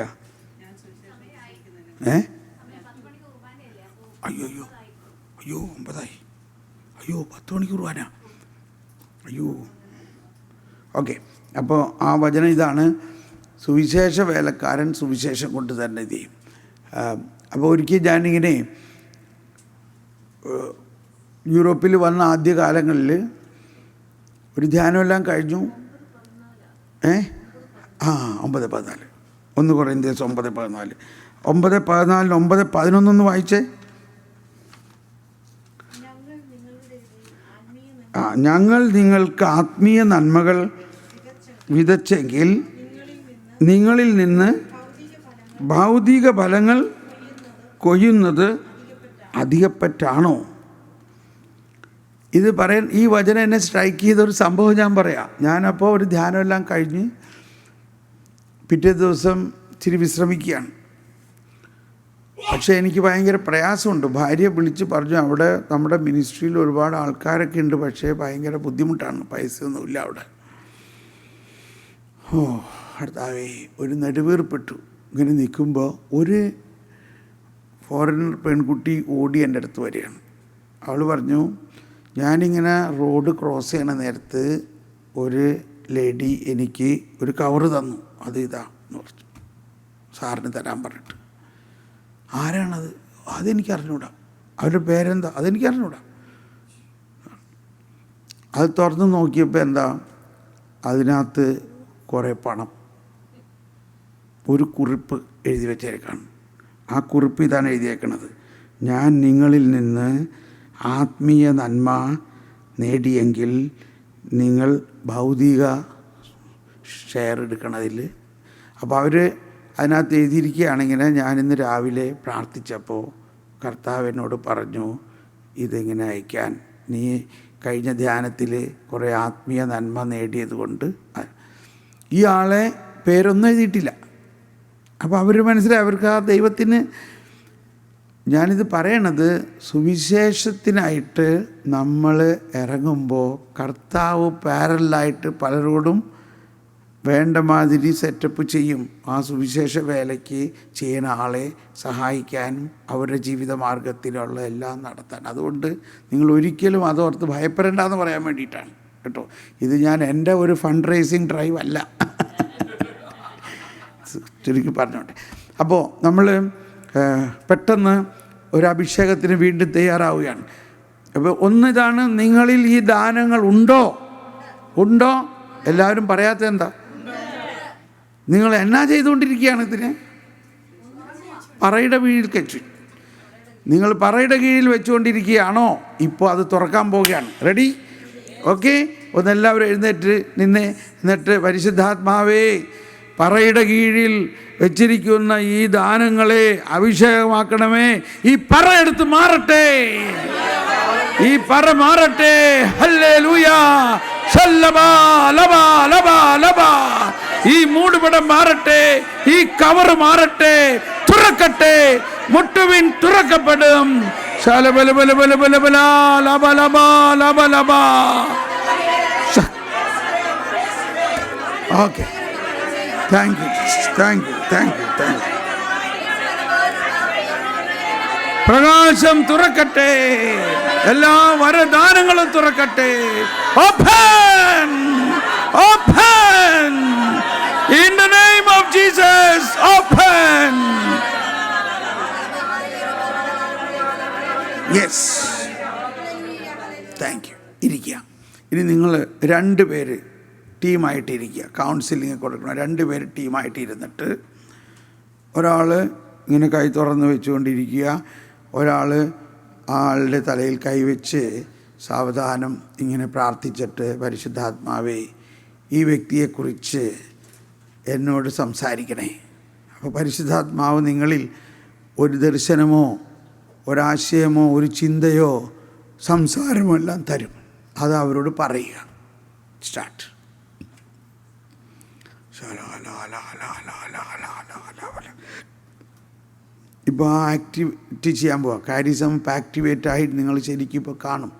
അയ്യോ 9 അയ്യോ 10 മണിക്ക് കുർബാന. അയ്യോ, ഓക്കെ. അപ്പോൾ ആ വചനം ഇതാണ്: സുവിശേഷ വേലക്കാരൻ സുവിശേഷം കൊണ്ട് തന്നെ ഇത് ചെയ്യും. അപ്പോൾ ഒരിക്കൽ ഞാനിങ്ങനെ യൂറോപ്പിൽ വന്ന ആദ്യ കാലങ്ങളിൽ ഒരു ധ്യാനമെല്ലാം കഴിഞ്ഞു. 9:14 1 കൊരിന്ത്യർ 9:14 9:14 9:11 വായിച്ചേ. ഞങ്ങൾ നിങ്ങൾക്ക് ആത്മീയ നന്മകൾ വിതച്ചെങ്കിൽ നിങ്ങളിൽ നിന്ന് ഭൗതിക ഫലങ്ങൾ കൊയ്യുന്നത് അധികപ്പറ്റാണോ? ഇത് പറയാൻ ഈ വചനം എന്നെ സ്ട്രൈക്ക് ചെയ്തൊരു സംഭവം ഞാൻ പറയാം. ഞാനപ്പോൾ ഒരു ധ്യാനമെല്ലാം കഴിഞ്ഞ് പിറ്റേ ദിവസം ഇച്ചിരി വിശ്രമിക്കുകയാണ്. പക്ഷേ എനിക്ക് ഭയങ്കര പ്രയാസമുണ്ട്. ഭാര്യ വിളിച്ച് പറഞ്ഞു, അവിടെ നമ്മുടെ മിനിസ്ട്രിയിൽ ഒരുപാട് ആൾക്കാരൊക്കെ ഉണ്ട്, പക്ഷേ ഭയങ്കര ബുദ്ധിമുട്ടാണ്, പൈസയൊന്നുമില്ല അവിടെ. കർത്താവേ, ഒരു നെടുവീർപ്പെട്ടു. ഇങ്ങനെ നിൽക്കുമ്പോൾ ഒരു ഫോറിനർ പെൺകുട്ടി ഓടി എൻ്റെ അടുത്ത് വരികയാണ്. അവൾ പറഞ്ഞു, ഞാനിങ്ങനെ റോഡ് ക്രോസ് ചെയ്യണ നേരത്ത് ഒരു ലേഡി എനിക്ക് ഒരു കവറ് തന്നു, അത് ഇതാ എന്ന് പറഞ്ഞു, സാറിന് തരാൻ പറഞ്ഞിട്ട്. ആരാണത്? അതെനിക്ക് അറിഞ്ഞൂടാ. അവരുടെ പേരെന്താ? അതെനിക്ക് അറിഞ്ഞൂടാ. അത് തുറന്ന് നോക്കിയപ്പോൾ എന്താ, അതിനകത്ത് കുറേ പണം, ഒരു കുറിപ്പ് എഴുതി വെച്ചേക്കാണ്. ആ കുറിപ്പ് ഇതാണ് എഴുതിയേക്കണത്: ഞാൻ നിങ്ങളിൽ നിന്ന് ആത്മീയ നന്മ നേടിയെങ്കിൽ നിങ്ങൾ ഭൗതിക ഷെയർ എടുക്കണതിൽ. അപ്പോൾ അവർ അതിനകത്ത് എഴുതിയിരിക്കുകയാണെങ്കിൽ, ഞാനിന്ന് രാവിലെ പ്രാർത്ഥിച്ചപ്പോൾ കർത്താവ് എന്നോട് പറഞ്ഞു ഇതിങ്ങനെ അയക്കാൻ. നീ കഴിഞ്ഞ ധ്യാനത്തിൽ കുറേ ആത്മീയ നന്മ നേടിയത് കൊണ്ട്. ഈ ആളെ പേരൊന്നും എഴുതിയിട്ടില്ല. അപ്പോൾ അവർ മനസ്സിലായി, അവർക്ക് ആ ദൈവത്തിന്. ഞാനിത് പറയണത്, സുവിശേഷത്തിനായിട്ട് നമ്മൾ ഇറങ്ങുമ്പോൾ കർത്താവ് പാരലായിട്ട് പലരോടും വേണ്ട മാതിരി സെറ്റപ്പ് ചെയ്യും. ആ സുവിശേഷ വേലയ്ക്ക് ചെയ്യുന്ന ആളെ സഹായിക്കാനും അവരുടെ ജീവിത മാർഗത്തിലുള്ള എല്ലാം നടത്താൻ. അതുകൊണ്ട് നിങ്ങൾ ഒരിക്കലും അതോർത്ത് ഭയപ്പെടേണ്ടെന്ന് പറയാൻ വേണ്ടിയിട്ടാണ് കേട്ടോ. ഇത് ഞാൻ എൻ്റെ ഒരു ഫണ്ട് റേസിങ് ഡ്രൈവ് അല്ല, ചുരുക്കി പറഞ്ഞോട്ടെ. അപ്പോൾ നമ്മൾ പെട്ടെന്ന് ഒരു അഭിഷേകത്തിന് വീണ്ടും തയ്യാറാവുകയാണ്. അപ്പോൾ ഒന്നിതാണ്, നിങ്ങളിൽ ഈ ദാനങ്ങൾ ഉണ്ടോ? എല്ലാവരും പറയാത്ത എന്താ? നിങ്ങൾ എന്നാ ചെയ്തുകൊണ്ടിരിക്കുകയാണ്? ഇതിന് പറയുടെ കീഴിൽ വെച്ചു. നിങ്ങൾ പറയുടെ കീഴിൽ വെച്ചുകൊണ്ടിരിക്കുകയാണോ? ഇപ്പോൾ അത് തുറക്കാൻ പോവുകയാണ്. റെഡി? ഓക്കെ. ഒന്നെല്ലാവരും എഴുന്നേറ്റ് നിന്നെ, എന്നിട്ട് പരിശുദ്ധാത്മാവേ, പറയുടെ കീഴിൽ വെച്ചിരിക്കുന്ന ഈ ദാനങ്ങളെ അഭിഷേകമാക്കണമേ. ഈ പറ എടുത്ത് മാറട്ടെ, ഈ പറ മാറട്ടെ. ഹല്ലേലൂയ, ശല്ലബാ ലബാ ലബാ ലബാ. ഈ മൂടുപടം മാറട്ടെ, ഈ കവർ മാറട്ടെ, തുറക്കട്ടെ. മുട്ടുവിൻ, തുറക്കപ്പെടും. Okay, thank you. പ്രകാശം തുറക്കട്ടെ, എല്ലാ വരദാനങ്ങളും തുറക്കട്ടെ. Open, open, in the name of Jesus, open. Yes, thank you. ഇരിക്കുക. ഇനി നിങ്ങൾ 2 പേര് ടീമായിട്ടിരിക്കുക. കൗൺസിലിംഗ് കൊടുക്കണം. 2 പേര് ടീമായിട്ട് ഇരുന്നിട്ട്, ഒരാൾ ഇങ്ങനെ കൈ തുറന്ന് വെച്ചുകൊണ്ടിരിക്കുക, ഒരാൾ ആളുടെ തലയിൽ കൈവച്ച് സാവധാനം ഇങ്ങനെ പ്രാർത്ഥിച്ചിട്ട്, പരിശുദ്ധാത്മാവേ, ഈ വ്യക്തിയെക്കുറിച്ച് എന്നോട് സംസാരിക്കണേ. അപ്പോൾ പരിശുദ്ധാത്മാവ് നിങ്ങളിൽ ഒരു ദർശനമോ ഒരാശയമോ ഒരു ചിന്തയോ സംസാരമോ എല്ലാം തരും. അത് അവരോട് പറയുക. സ്റ്റാർട്ട്. ഇപ്പോൾ ആ ആക്ടിവിറ്റി ചെയ്യാൻ പോവാം. കാരിസം ആക്ടിവേറ്റ് ആയിട്ട് നിങ്ങൾ ശരിക്കും ഇപ്പോൾ കാണും.